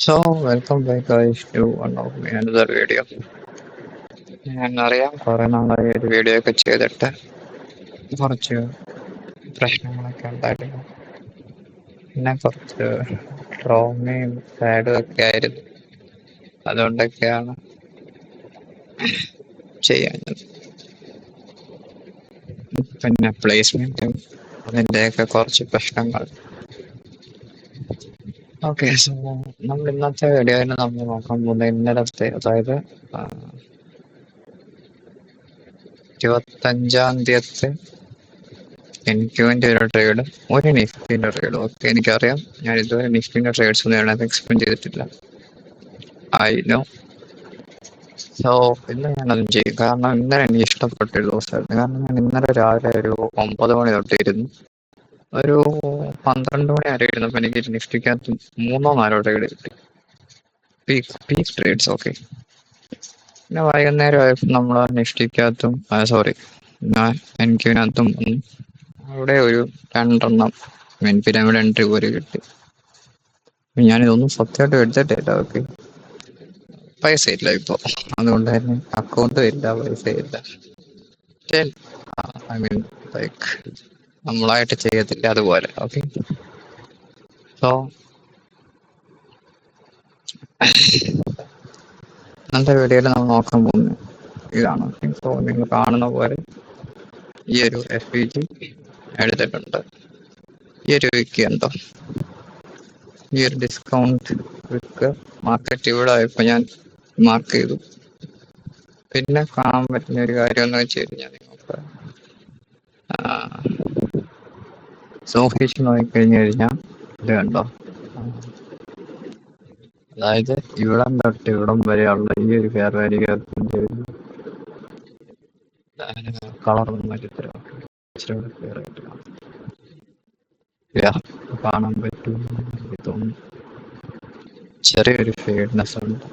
So, welcome back guys to one of my another video. അറിയാം കുറെ നാളായി ഒരു വീഡിയോ ഒക്കെ ചെയ്തിട്ട് കുറച്ച് പ്രശ്നങ്ങളൊക്കെ ഉണ്ടായിരുന്നു. പിന്നെ കുറച്ച് ട്രോമയും സാഡും ഒക്കെ ആയിരുന്നു. അതുകൊണ്ടൊക്കെയാണ് ചെയ്യാഞ്ഞത്. പിന്നെ പ്ലേസ്മെന്റും അതിൻ്റെയൊക്കെ കുറച്ച് പ്രശ്നങ്ങൾ. ഓക്കെ, സോ നമ്മൾ ഇന്നത്തെ വീഡിയോയിൽ നമ്മൾ നോക്കാൻ പോകുന്ന ഇന്നലത്തെ, അതായത് 25-ാം തീയതി എനിക്ക് വേണ്ടി ഒരു ട്രേഡ്, ഒരു നിഫ്റ്റിന്റെ ട്രേഡ്. ഓക്കെ, എനിക്കറിയാം ഞാൻ ഇതുവരെ നിഫ്റ്റിന്റെ ട്രേഡ്സ് ഒന്നും ഞാനത് എക്സ്പ്ലെയിൻ ചെയ്തിട്ടില്ല. I know. സോ ഇന്ന് ഞാനതും ചെയ്യും, കാരണം ഇന്നലെ എനിക്ക് ഇഷ്ടപ്പെട്ട ഒരു ദിവസമായിരുന്നു. കാരണം ഞാൻ ഇന്നലെ രാവിലെ ഒരു 9 മണി തൊട്ടിരുന്നു, ഒരു 12 മണി വരെ ഇരുന്നപ്പോൾ എനിക്ക് നിഫ്റ്റിക്കകത്ത് 3-4 ട്രേഡ് കിട്ടി, പീക്ക് ട്രേഡ്സ്. ഓക്കെ, പിന്നെ വൈകുന്നേരം ആയപ്പോൾ നമ്മൾ നിഫ്റ്റിക്കകത്തും എനിക്കിനകത്തും അവിടെ ഒരു 2 പിരമിഡ് എൻട്രി പോലെ കിട്ടി. ഞാനിതൊന്നും സത്യമായിട്ട് എടുത്തിട്ടില്ല. ഓക്കെ, പൈസ ഇല്ല ഇപ്പോൾ, അതുകൊണ്ട് തന്നെ അക്കൗണ്ടും ഇല്ല, പൈസ ഇല്ല. ഐ മീൻ ലൈക്ക് നമ്മളായിട്ട് ചെയ്യത്തില്ല അതുപോലെ. ഓക്കെ, സോ ഇന്നത്തെ വീഡിയോയിൽ നമ്മൾ നോക്കാൻ പോകുന്നത് ഇതാണ്. സോ നിങ്ങൾ കാണുന്ന പോലെ ഈ ഒരു FVG എടുത്തിട്ടുണ്ട്. ഈ ഒരു വിക്ക് എന്തോ ഈ ഒരു ഡിസ്കൗണ്ട് വിക്ക് മാർക്കറ്റ് ഇവിടെ ആയപ്പോൾ ഞാൻ മാർക്ക് ചെയ്തു. പിന്നെ കാണാൻ പറ്റുന്ന ഒരു കാര്യം എന്ന് വെച്ച് കഴിഞ്ഞാൽ, നിങ്ങൾക്ക് സോഫീസ് നോക്കിക്കഴിഞ്ഞു കഴിഞ്ഞാൽ ഇത് കണ്ടോ, അതായത് ഇവിടം തൊട്ട് ഇവിടം വരെയുള്ള ഈ ഒരു ഫെയർ വാല്യൂ ഗ്യാപ്പിന്റെ ഒരു കളറൊന്നും മാറ്റിത്തരാം. ക്ലിയർ ആയിട്ട് കാണാൻ പറ്റും. എനിക്ക് തോന്നുന്നു ചെറിയൊരു ഫേഡ്നെസ് ഉണ്ട്.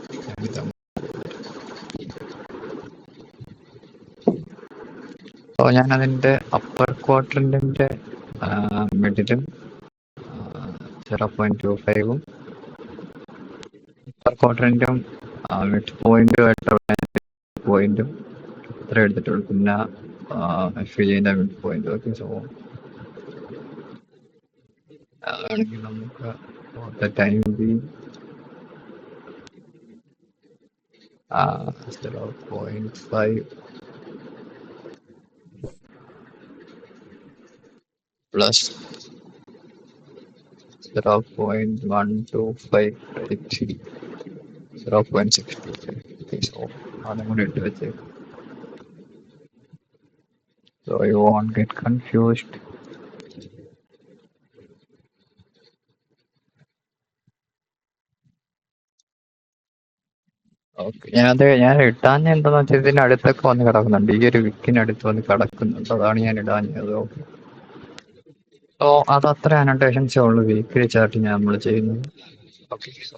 അപ്പോൾ ഞാനതിൻ്റെ അപ്പർ ക്വാർട്ടറിൻ്റെ മിഡിലും 0.25ഉം അപ്പർ ക്വാർട്ടറിൻ്റെയും മിഡ് പോയിന്റും അത്ര എടുത്തിട്ടുള്ളൂ. പിന്നെ FVGന്റെ മിഡ് പോയിന്റ്. ഓക്കെ, സോ അതാണെങ്കിൽ നമുക്ക് ടൈം ബി 0.5 പ്ലസ് 0.125 0.625. സോ അതും കൂടി ഇട്ട് വെച്ചേക്കും. So you won't get confused. Okay, ഞാൻ ഇടാഞ്ഞ എന്താന്ന് വെച്ചാൽ ഇതിന്റെ അടുത്തൊക്കെ വന്ന് കിടക്കുന്നുണ്ട്, ഈ ഒരു വിക്കിനടുത്ത് വന്ന് കിടക്കുന്നുണ്ട്, അതാണ് ഞാൻ ഇടാഞ്ഞത്. ഓക്കെ, സോ അതത്ര അനോട്ടേഷൻസേ ഉള്ളൂ വീക്കിലി ചാർട്ട് നമ്മൾ ചെയ്യുന്നത്. ഓക്കെ, സോ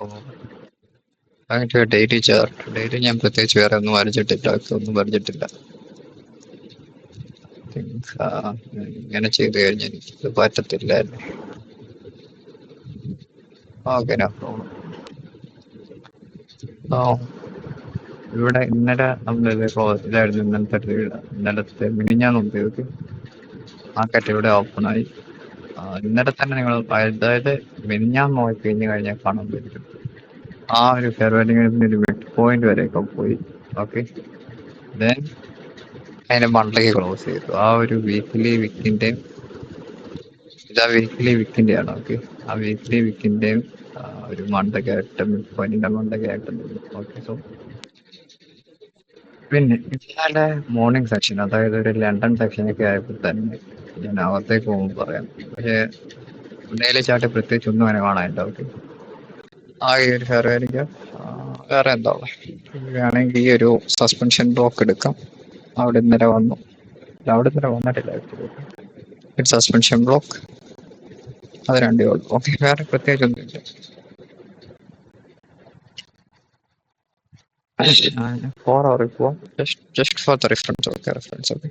അതിന്റെ ഡെയിലി ചാർട്ട്, ഡെയിലി ഞാൻ പ്രത്യേകിച്ച് വേറെ ഒന്നും വരച്ചിട്ടില്ല. ഇങ്ങനെ ചെയ്ത് കഴിഞ്ഞാൽ എനിക്കിത് പറ്റത്തില്ലായിരുന്നു. Okay, no problem. ഇവിടെ ഇന്നലെ നമ്മളിത് ഇതായിരുന്നു ഇന്നലത്തെ മിനിഞ്ഞാന്ന് ഉപയോഗിക്കും. മാർക്കറ്റ് ഇവിടെ ഓപ്പണായി. ഇന്നലെ തന്നെ നിങ്ങൾ, അതായത് മിനിഞ്ഞാന്ന് നോക്കി കഴിഞ്ഞാൽ കാണാൻ പറ്റും ആ ഒരു ഫെയർ വാല്യൂവിന്റെ ഒരു മിഡ് പോയിന്റ് വരെയൊക്കെ പോയി. ഓക്കെ, ദെൻ അതിന്റെ മണ്ടയ്ക്ക് ക്ലോസ് ചെയ്തു. ആ ഒരു വീക്കിലി വിക്കിന്റെയും ആണ്. ഓക്കെ, ആ വീക്കിലി വിക്കിന്റെയും ഒരു മണ്ടയ്ക്കായിട്ട്, മിഡ് പോയിന്റിന്റെ മണ്ടയ്ക്കായിട്ട്. ഓക്കെ, സോ പിന്നെ ഇന്നലെ മോർണിംഗ് സെക്ഷൻ, അതായത് ഒരു ലണ്ടൻ സെക്ഷനൊക്കെ ആയപ്പോൾ തന്നെ ഞാൻ അകത്തേക്ക് പോകുമ്പോൾ പറയാം. പക്ഷേ ഡെയിലി ചാർട്ട് പ്രത്യേകിച്ച് ഒന്നും അങ്ങനെ കാണാനില്ല. ഓക്കെ, ആ ഈ ഒരു ഫെയർ വാല്യൂക്ക് വേറെ എന്താ വേണമെങ്കിൽ ഈ ഒരു സസ്പെൻഷൻ ബ്ലോക്ക് എടുക്കാം. അവിടെ ഇന്നലെ വന്നിട്ടില്ല ആക്ച്വലി. സസ്പെൻഷൻ ബ്ലോക്ക് അത് രണ്ടേ ഉള്ളൂ. ഓക്കെ, വേറെ പ്രത്യേകിച്ച് ഒന്നുമില്ല. ഫോർ അവർ പോവാം, just for the reference. Okay, reference. Okay,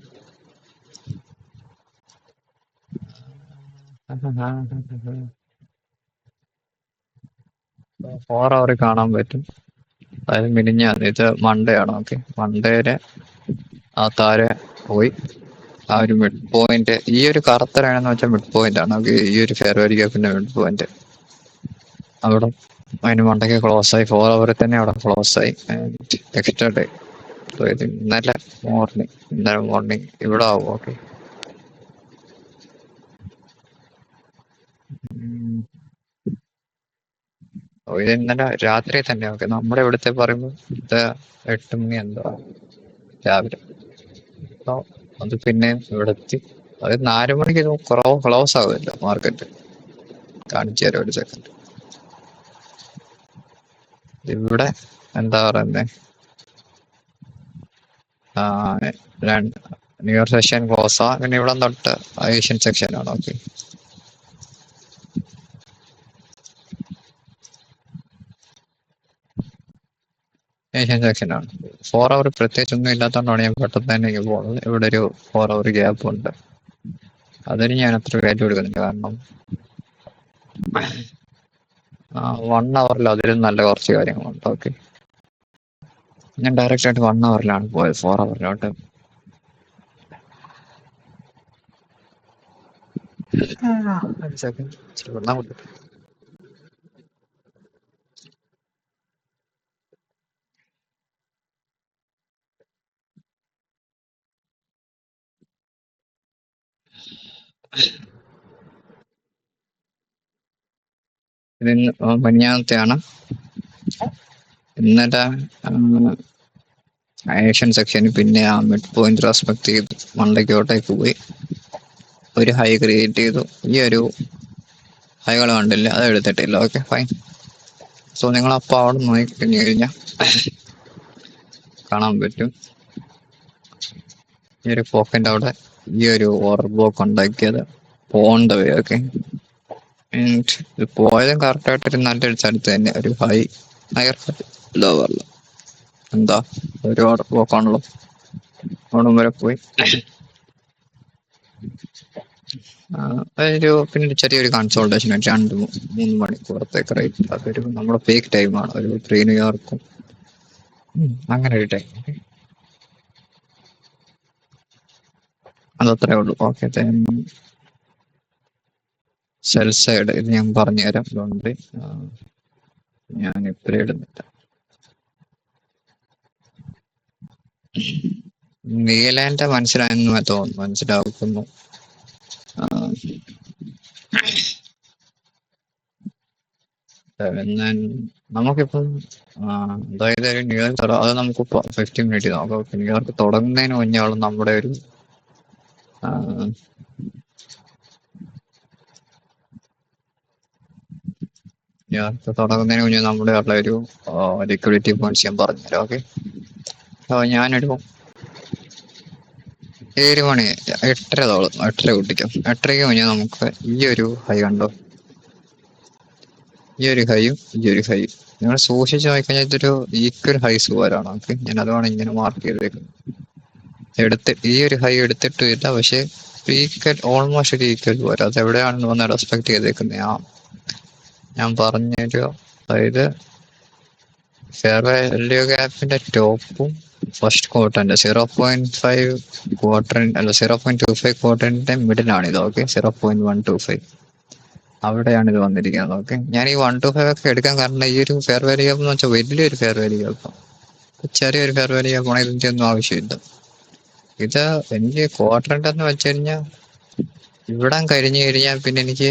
4 അവർ കാണാൻ പറ്റും. അതായത് മിനിഞ്ഞാന്ന് ഇത് മൺഡേ ആണ്. ഓക്കെ, മൺഡേയുടെ ആ താരെ പോയി ആ ഒരു മിഡ് പോയിന്റ്, ഈ ഒരു കറുത്ത ലൈനെന്ന് വെച്ചാൽ മിഡ് പോയിന്റ് ആണ്. ഓക്കെ, ഈ ഒരു ഫെയർ വാല്യൂ ഗ്യാപ്പിന്റെ മിഡ് പോയിന്റ് അവിടെ അതിന് മണ്ടയ്ക്ക് ക്ലോസ് ആയി. 4 അവർ തന്നെ അവിടെ ക്ലോസ് ആയി. എക്സ്ട്രാ ഡേ ഇത് ഇന്നലെ മോർണിംഗ് ഇവിടെ ആവും. ഓക്കെ, ഇത് ഇന്നലെ രാത്രി തന്നെ. ഓക്കെ, നമ്മുടെ ഇവിടുത്തെ പറയുമ്പോൾ ഇത് 8 മണി എന്തോ രാവിലെ. അപ്പൊ അത് പിന്നെ ഇവിടെ എത്തി. അത് 4 മണിക്ക് കുറവ് ക്ലോസ് ആവുമല്ലോ മാർക്കറ്റ്. കാണിച്ചു തരാം ഒരു സെക്കൻഡ്. ഇവിടെ എന്താ പറയുന്നത്, ന്യൂ ഇയർ സെഷൻ ക്ലോസാ. പിന്നെ ഇവിടെ തൊട്ട് ഏഷ്യൻ സെക്ഷൻ ആണ്. ഓക്കെ, ഏഷ്യൻ സെക്ഷൻ ആണ്. 4 അവർ പ്രത്യേകിച്ച് ഒന്നും ഇല്ലാത്തതുകൊണ്ടാണ് ഞാൻ പെട്ടെന്ന് തന്നെ ഇങ്ങ് പോകുന്നത്. ഇവിടെ ഒരു 4 അവർ ഗ്യാപ്പ് ഉണ്ട്. അതിന് ഞാൻ അത്ര വാല്യൂ കൊടുക്കുന്നില്ല. കാരണം 1 അവറിൽ അതിലും നല്ല കുറച്ച് കാര്യങ്ങളുണ്ട്. ഓക്കെ, ഞാൻ ഡയറക്റ്റ് ആയിട്ട് 1 അവറിലാണ് പോയത്, 4 അവറിലോട്ട്. ഒരു സെക്കൻഡ്, ഇച്ചിരി വെള്ളം കുടിക്കട്ടെ. ഇത് മിനിഞ്ഞാന്നത്തെയാണ്. ഇന്നലെ ഏഷ്യൻ സെക്ഷന് പിന്നെ ആ മിഡ് പോയിന്റ് റെസ്പെക്ട് ചെയ്തു മണ്ടയ്ക്കോട്ടേക്ക് പോയി ഒരു ഹൈ ക്രിയേറ്റ് ചെയ്തു. ഈ ഒരു ഹൈകൾ കണ്ടില്ല, അത് എടുത്തിട്ടില്ല. Okay, fine. സോ നിങ്ങൾ അപ്പോൾ അവിടെ നോക്കി കഴിഞ്ഞു കഴിഞ്ഞാൽ കാണാൻ പറ്റും ഈ ഒരു പോക്കറ്റ് അവിടെ ഈ ഒരു ഓർഡർ ബ്ലോക്ക് ഉണ്ടാക്കിയത് പോണ്ട വേ. ഓക്കെ, ഇത് പോയതും കറക്റ്റായിട്ടൊരു നല്ലൊരു സ്ഥലത്ത് തന്നെ, ഒരു ഹയർ ലോവറിൽ. എന്താ ഒരു ഓർഡർ ബ്ലോക്ക് ആണല്ലോ, അവിടെ വരെ പോയി. അതൊരു പിന്നെ ചെറിയൊരു കൺസോൾട്ടേഷൻ 2-3 മണിക്കൂറത്തേക്ക് റേറ്റ്. അതൊരു നമ്മുടെ പീക്ക് ടൈമാണ്, ഒരു 3 ന്യൂയോർക്കും അങ്ങനെ ഒരു ടൈം. അതത്രേ ഉള്ളൂ. ഓക്കെ, സെൽ സൈഡ് ഇത് ഞാൻ പറഞ്ഞുതരാം. അതുകൊണ്ട് ഞാൻ ഇപ്പഴേ ഇടുന്നില്ല. നീലാൻഡ് മനസ്സിലായെന്ന് തോന്നുന്നു, മനസ്സിലാക്കുന്നു. നമുക്കിപ്പം അതായത് ഒരു ന്യൂയോർക്ക് അത് നമുക്ക് 15 മിനിറ്റ് നോക്കാം. ന്യൂയോർക്ക് തുടങ്ങുന്നതിന് മുന്നേ ഉള്ള നമ്മുടെ ഒരു ന്യൂയോർക്ക് തുടങ്ങുന്നതിന് മുന്നേ നമ്മുടെ ഉള്ള ഒരു ലിക്വിഡിറ്റി പോയിന്റ്സ് ഞാൻ പറഞ്ഞുതരാം. ഓക്കെ, ഞാനൊരു 7 മണി 8:30 കൂട്ടിക്കാം. 8:30 മുന്നേ നമുക്ക് ഈ ഒരു ഹൈ കണ്ടോ, ഈ ഒരു ഹൈയും ഈ ഒരു ഹൈയും നിങ്ങൾ സൂക്ഷിച്ച് നോക്കിക്കഴിഞ്ഞാൽ ഇതൊരു ഈക്വൽ ഹൈസ് പോലാണ്. ഓക്കെ, ഞാൻ അതുമാണ് ഇങ്ങനെ മാർക്ക് ചെയ്തേക്കുന്നത്. ഈ ഒരു ഹൈ എടുത്തിട്ട് ഇല്ല, പക്ഷെ ഈക്വൽ, ഓൾമോസ്റ്റ് ഒരു ഈക്വൽ പോരാ. അത് എവിടെയാണെന്ന് വന്ന് റെസ്പെക്ട് ചെയ്തേക്കുന്നത് ഞാൻ പറഞ്ഞൊരു, അതായത് ഫെയർ വാല്യൂ ഗ്യാപ്പിന്റെ ടോപ്പും ഫസ്റ്റ് ക്വാർട്ടറിന്റെ 0.5 ക്വാർട്ടറിന്റെ അല്ല 0.25 ക്വാർട്ടറിന്റെ മിഡിലാണിത്. ഓക്കെ, 0.125 അവിടെയാണ് ഇത് വന്നിരിക്കുന്നത്. ഓക്കെ, ഞാൻ ഈ 125 ഒക്കെ എടുക്കാൻ കാരണം ഈ ഒരു ഫെയർ വാല്യൂ ഗ്യാപ്പ് എന്ന് വെച്ചാൽ വലിയൊരു ഫെയർ വാല്യൂ ഗ്യാപ്പാണ്. ചെറിയൊരു ഫെയർ വാല്യൂ ഗ്യാപ്പ് ആണെങ്കിൽ ഇതിന്റെ ഒന്നും ആവശ്യമില്ല. ഇത് എനിക്ക് ക്വാർട്ടറിന്റെ എന്ന് വെച്ച് കഴിഞ്ഞാൽ ഇവിടെ കഴിഞ്ഞു കഴിഞ്ഞാൽ പിന്നെ എനിക്ക്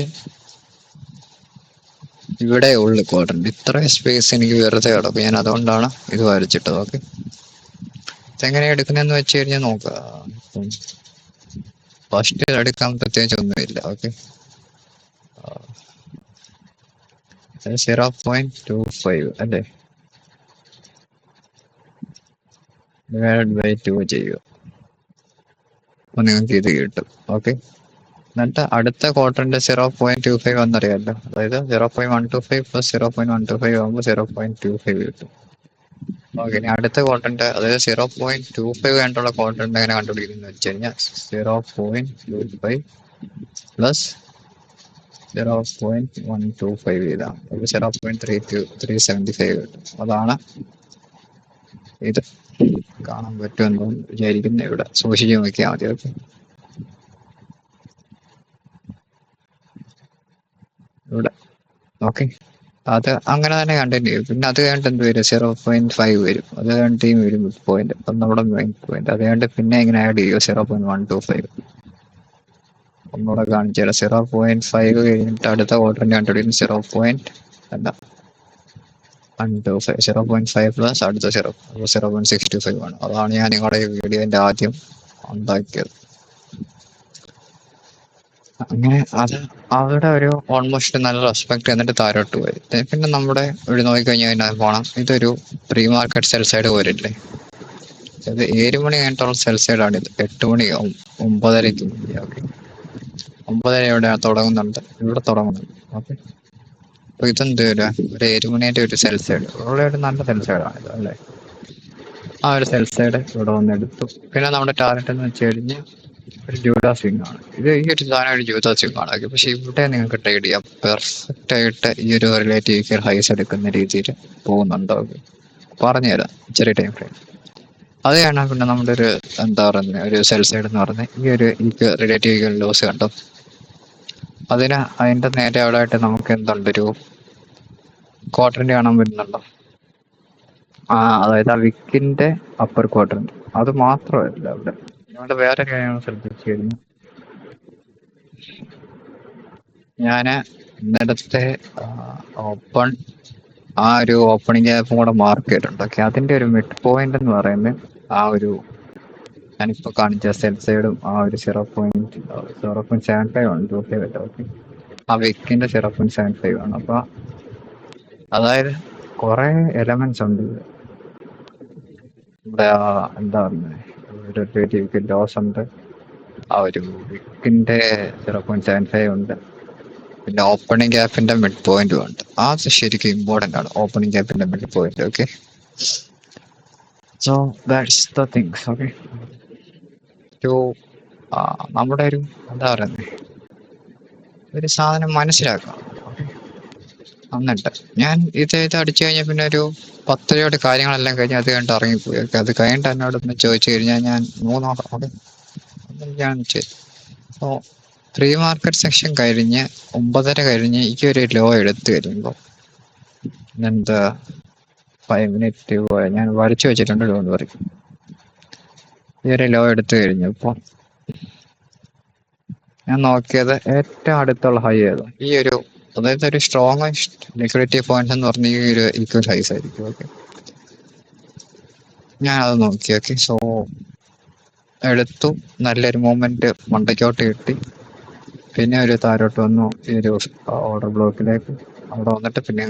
ഇവിടെ ഉള്ളു ക്വാർട്ടറിന്റെ ഇത്രയും സ്പേസ് എനിക്ക് വെറുതെ കിടക്കും. ഞാൻ അതുകൊണ്ടാണ് ഇത് വരച്ചിട്ടത്. ഓക്കെ, ഇതെങ്ങനെയാ എടുക്കുന്നതെന്ന് വെച്ച് കഴിഞ്ഞാൽ നോക്കുക. ഫസ്റ്റ് എടുക്കാൻ പ്രത്യേകിച്ച് ഒന്നുമില്ല. ഓക്കെ, 0.25 അല്ലേ, ഡിവൈഡഡ് ബൈ 2 ചെയ്യുക, അപ്പോൾ നിങ്ങൾക്ക് ഇത് കിട്ടും. ഓക്കെ, എന്നിട്ട് അടുത്ത ക്വാർട്ടറിന്റെ 0.25 എന്നറിയാമല്ലോ. അതായത് 0.125 പ്ലസ് 0.125 ആകുമ്പോൾ 0.25 കിട്ടും. ഓക്കെ, ഇനി അടുത്ത ക്വാർട്ടറിന്റെ അതായത് 0.25 കഴിഞ്ഞിട്ടുള്ള ക്വാർട്ടറിന്റെ എങ്ങനെ കണ്ടുപിടിക്കുന്നത് വെച്ച് കഴിഞ്ഞാൽ 0.25 പ്ലസ് 0.125 ചെയ്താൽ 0.375 കിട്ടും. അതാണ് ഇത്. കാണാൻ പറ്റുമെന്ന് വിചാരിക്കുന്ന ഇവിടെ സൂക്ഷിച്ച് നോക്കിയാൽ മതി. ഓക്കെ, ഇവിടെ ഓക്കെ. അത് അങ്ങനെ തന്നെ കണ്ടിന്യൂ ചെയ്യും. പിന്നെ അത് കഴിഞ്ഞിട്ട് എന്ത് വരും? 0.5 വരും. അത് കഴിഞ്ഞിട്ട് ഈ വരും മിഡ് പോയിന്റ്. അപ്പം നമ്മുടെ മെയിൻ പോയിന്റ്. അത് കഴിഞ്ഞിട്ട് പിന്നെ ഇങ്ങനെ ആഡ് ചെയ്യുക 0.125. ഒന്നുകൂടെ കാണിച്ചു തരാം. 0.5 കഴിഞ്ഞിട്ട് അടുത്ത ക്വാർട്ടറിന് കണ്ടുപിടിക്കും 0.125. 0.5 പ്ലസ് അടുത്ത 0.625 ആണ്. അതാണ് ഞാൻ നിങ്ങളുടെ ഈ വീഡിയോന്റെ ആദ്യം ഉണ്ടാക്കിയത്. അങ്ങനെ അത് അവിടെ ഒരു ഓൾമോസ്റ്റ് നല്ല റെസ്പെക്ട് എന്നിട്ട് താരോട്ട് പോയി. പിന്നെ നമ്മുടെ ഇവിടെ നോക്കിക്കഴിഞ്ഞാൽ പോണം. ഇതൊരു പ്രീ മാർക്കറ്റ് സെൽ സൈഡ് പോരില്ലേ? അത് 7 മണി കഴിഞ്ഞിട്ടുള്ള സെൽ സൈഡാണ് ഇത്. 8 മണി 9:30 ഓക്കെ, 9:30 ഇവിടെ തുടങ്ങുന്നുണ്ട്, ഇവിടെ തുടങ്ങുന്നുണ്ട്. ഓക്കെ, അപ്പൊ ഇതെന്ത് വരിക? ഒരു 7 മണിയായിട്ട് ഒരു സെൽ സൈഡ് ഉള്ള ഒരു നല്ല സെൽ സൈഡാണ് ഇത് അല്ലേ? ആ ഒരു സെൽ സൈഡ് ഇവിടെ വന്ന് എടുത്തു. പിന്നെ നമ്മുടെ ടാർഗറ്റ് എന്ന് വെച്ച് കഴിഞ്ഞാൽ ഒരു ജൂഡാ സ്വിംഗ് ആണ് ഇത്. ഈ ഒരു സാധനം ഒരു ജൂഡാ സ്വിംഗ് ആണ്. ഓക്കെ, പക്ഷെ ഇവിടെ നിങ്ങൾക്ക് ട്രേഡ് ചെയ്യാം പെർഫെക്റ്റ് ആയിട്ട്. ഈ ഒരു റിലേറ്റീവ് ഹൈസ് എടുക്കുന്ന രീതിയിൽ പോകുന്നുണ്ടോ? ഓക്കെ, പറഞ്ഞുതരാം ചെറിയ ടൈം ഫ്രെയിം. അത് കാണാൻ പിന്നെ നമ്മുടെ ഒരു എന്താ പറയുന്നത് ഒരു സെൽ സൈഡ് എന്ന് പറഞ്ഞാൽ ഈ ഒരു റിലേറ്റീവ് ലോസ് കണ്ടോ? അതിന്റെ നേരെ അവിടെ ആയിട്ട് നമുക്ക് എന്തുണ്ട്? ഒരു ക്വാർട്ടറിന്റെ കാണാൻ വരുന്നുണ്ടോ? അതായത് ആ വിക്കിന്റെ അപ്പർ ക്വാർട്ടറിന്റെ. അത് മാത്രമല്ല ഇവിടെ വേറെ കാര്യങ്ങൾ ശ്രദ്ധിച്ചു കഴിഞ്ഞു. ഞാന് ഇന്നടത്തെ ഓപ്പൺ ആ ഒരു ഓപ്പണിംഗ് ഗ്യാപ്പും കൂടെ മാർക്ക് ചെയ്തിട്ടുണ്ട്. ഓക്കെ, അതിന്റെ ഒരു മിഡ് പോയിന്റ് എന്ന് പറയുന്നത് ആ ഒരു ഞാനിപ്പോ കാണിച്ച സെൽ സൈഡും ആ ഒരു 0.75 ആണ്. ഓക്കെ, ആ വിക്കിന്റെ 0.75 ആണ്. അപ്പൊ അതായത് കുറെ എലമെന്റ്സ് ഉണ്ട് ഇവിടെ. എന്താ പറയുന്നത് ലോസ് ഉണ്ട്, ആ ഒരു വിക്കിന്റെ 0.75 ഉണ്ട്, പിന്നെ ഓപ്പണിംഗ് ഗ്യാപ്പിന്റെ മിഡ് പോയിന്റും ഉണ്ട്. അത് ശരിക്കും ഇമ്പോർട്ടന്റ് ആണ്, ഓപ്പണിംഗ് ഗ്യാപ്പിന്റെ mid point. Okay, so that's the things. Okay, നമ്മുടെ ഒരു എന്താ പറയുന്നത് ഒരു സാധനം മനസ്സിലാക്കണം. ഓക്കെ, എന്നിട്ട് ഞാൻ ഇത് അടിച്ചു കഴിഞ്ഞാൽ പിന്നെ ഒരു 10 രൂപയുടെ കാര്യങ്ങളെല്ലാം കഴിഞ്ഞ് അത് കഴിഞ്ഞിട്ട് ഇറങ്ങിപ്പോയി. ഓക്കെ, അത് കഴിഞ്ഞിട്ട് എന്നോട് ഒന്ന് ചോദിച്ചു കഴിഞ്ഞാൽ ഞാൻ 3 ഓക്കെ ഞാൻ ചെയ്തു. സോ പ്രീ മാർക്കറ്റ് സെക്ഷൻ കഴിഞ്ഞ് 9:30 കഴിഞ്ഞ് ഈ ഒരു ലോ എടുത്തു വരുമ്പോൾ എന്താ 5 മിനിറ്റ് പോയ ഞാൻ വരച്ചു വെച്ചിട്ടുണ്ട്. Don't worry. ഈ ഒരു ലോ എടുത്തു കഴിഞ്ഞപ്പോൾ ഞാൻ നോക്കിയത് ഏറ്റവും അടുത്തുള്ള ഹൈ ഏതോ ഈ ഒരു, അതായത് ഒരു സ്ട്രോങ്ങസ്റ്റ് ലിക്വിഡിറ്റി പോയിന്റ്സ് എന്ന് പറഞ്ഞ ഈ ഒരു ഈക്വൽ ഹൈസ് ആയിരിക്കും. ഓക്കെ, ഞാൻ അത് നോക്കി. ഓക്കെ, സോ എടുത്തു. നല്ലൊരു മൂവ്മെന്റ് മണ്ടയ്ക്കോട്ട് കിട്ടി. പിന്നെ ഒരു താരോട്ട് വന്നു ഈ ഒരു ഓർഡർ ബ്ലോക്കിലേക്ക്. അവിടെ വന്നിട്ട് പിന്നെ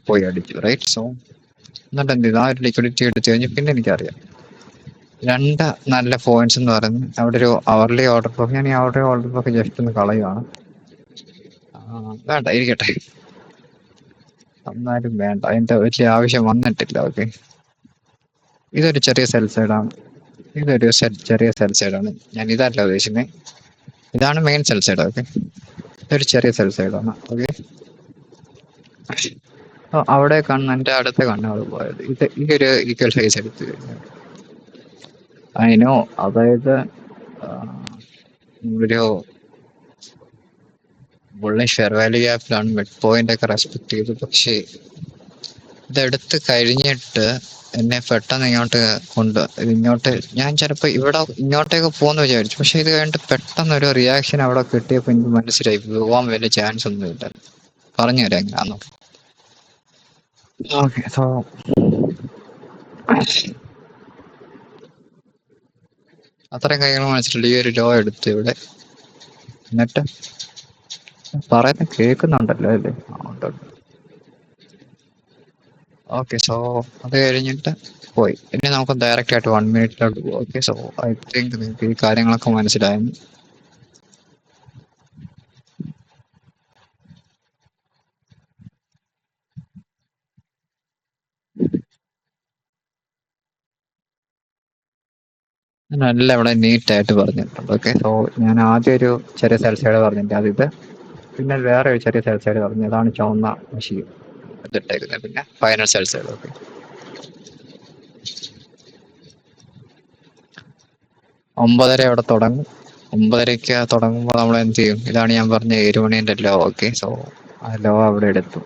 പോയി അടിച്ചു. റൈറ്റ്, സോ എന്നിട്ട് എന്ത് ചെയ്തു? ആ ഒരു ലിക്വിഡിറ്റി എടുത്തു കഴിഞ്ഞ് പിന്നെ എനിക്കറിയാം 2 നല്ല പോയിന്റ്സ് എന്ന് പറയുന്നത് അവിടെ ഒരു അവർലി ഓർഡർ ബ്ലോക്ക്. ഞാൻ ഈ അവർലി ഓർഡർ ബ്ലോക്ക് ജസ്റ്റ് ഒന്ന് കളയുവാണ്. വേണ്ട, ഇരിക്കട്ടെ, എന്നാലും വേണ്ട, അതിന്റെ വലിയ ആവശ്യം വന്നിട്ടില്ല. ഓക്കെ, ഇതൊരു ചെറിയ സെൽ സൈഡാണ്. ഇതൊരു ചെറിയ സെൽ സൈഡാണ്. ഞാൻ ഇതല്ല ഉദ്ദേശിക്കുന്നത്, ഇതാണ് മെയിൻ സെൽ സൈഡ്. ഓക്കെ, ഇതൊരു ചെറിയ സെൽ സൈഡാണ്. ഓക്കെ, അവിടെ കാണുന്ന എൻ്റെ അടുത്ത കണ്ണാണ് പോയത്. ഈ ഒരു ഈക്വൽ സൈസ് എടുത്ത് അതിനോ, അതായത് ഒരു ബുള്ളിഷ് ഫെയർ വാല്യൂ ഗ്യാപ്പിലാണ് മിഡ് പോയിന്റ് ഒക്കെ റെസ്പെക്ട് ചെയ്തു. പക്ഷേ ഇതെടുത്ത് കഴിഞ്ഞിട്ട് എന്നെ പെട്ടെന്ന് ഇങ്ങോട്ട് ഞാൻ ചിലപ്പോൾ ഇവിടെ ഇങ്ങോട്ടേക്ക് പോകുന്നു വിചാരിച്ചു. പക്ഷെ ഇത് കഴിഞ്ഞിട്ട് പെട്ടെന്ന് ഒരു റിയാക്ഷൻ അവിടെ കിട്ടിയപ്പോൾ എനിക്ക് മനസ്സിലായി പോവാൻ വലിയ ചാൻസ് ഒന്നുമില്ല. പറഞ്ഞു തരാം എങ്ങനെയാണോ. ഓക്കെ, സോ അത്രയും കാര്യങ്ങൾ മനസ്സിലുണ്ട്. ഈ ഒരു ലോ എടുത്ത് ഇവിടെ എന്നിട്ട് പറയുന്നത് കേൾക്കുന്നുണ്ടല്ലോ അല്ലേ? ഓക്കെ, സോ അത് കഴിഞ്ഞിട്ട് പോയി. ഇനി നമുക്ക് ഡയറക്റ്റ് ആയിട്ട് 1 മിനിറ്റിലോട്ട് പോകും. ഓക്കെ, സോ ഐ തിങ്ക് നിങ്ങൾക്ക് ഈ കാര്യങ്ങളൊക്കെ മനസ്സിലായെന്ന്. നല്ല ഇവിടെ നീറ്റ് ആയിട്ട് പറഞ്ഞിട്ടുണ്ട്. ഓക്കെ, സോ ഞാൻ ആദ്യം ഒരു ചെറിയ സെൽ സൈഡ് പറഞ്ഞിട്ടുണ്ട്. അതിത് പിന്നെ വേറെ ഒരു ചെറിയ സെൽ സൈഡ് പറഞ്ഞു ഇതാണ് ചുവന്ന മെഷീൻ ഇതിട്ടേക്കുന്നത്. പിന്നെ ഫൈനൽ സെൽ സൈഡ്. ഓക്കെ, 9:30 അവിടെ തുടങ്ങും. 9:30 തുടങ്ങുമ്പോൾ നമ്മൾ എന്ത് ചെയ്യും? ഇതാണ് ഞാൻ പറഞ്ഞ 7 മണീൻ്റെ ലോ. ഓക്കെ, സോ ആ ലോ അവിടെ എടുത്തു.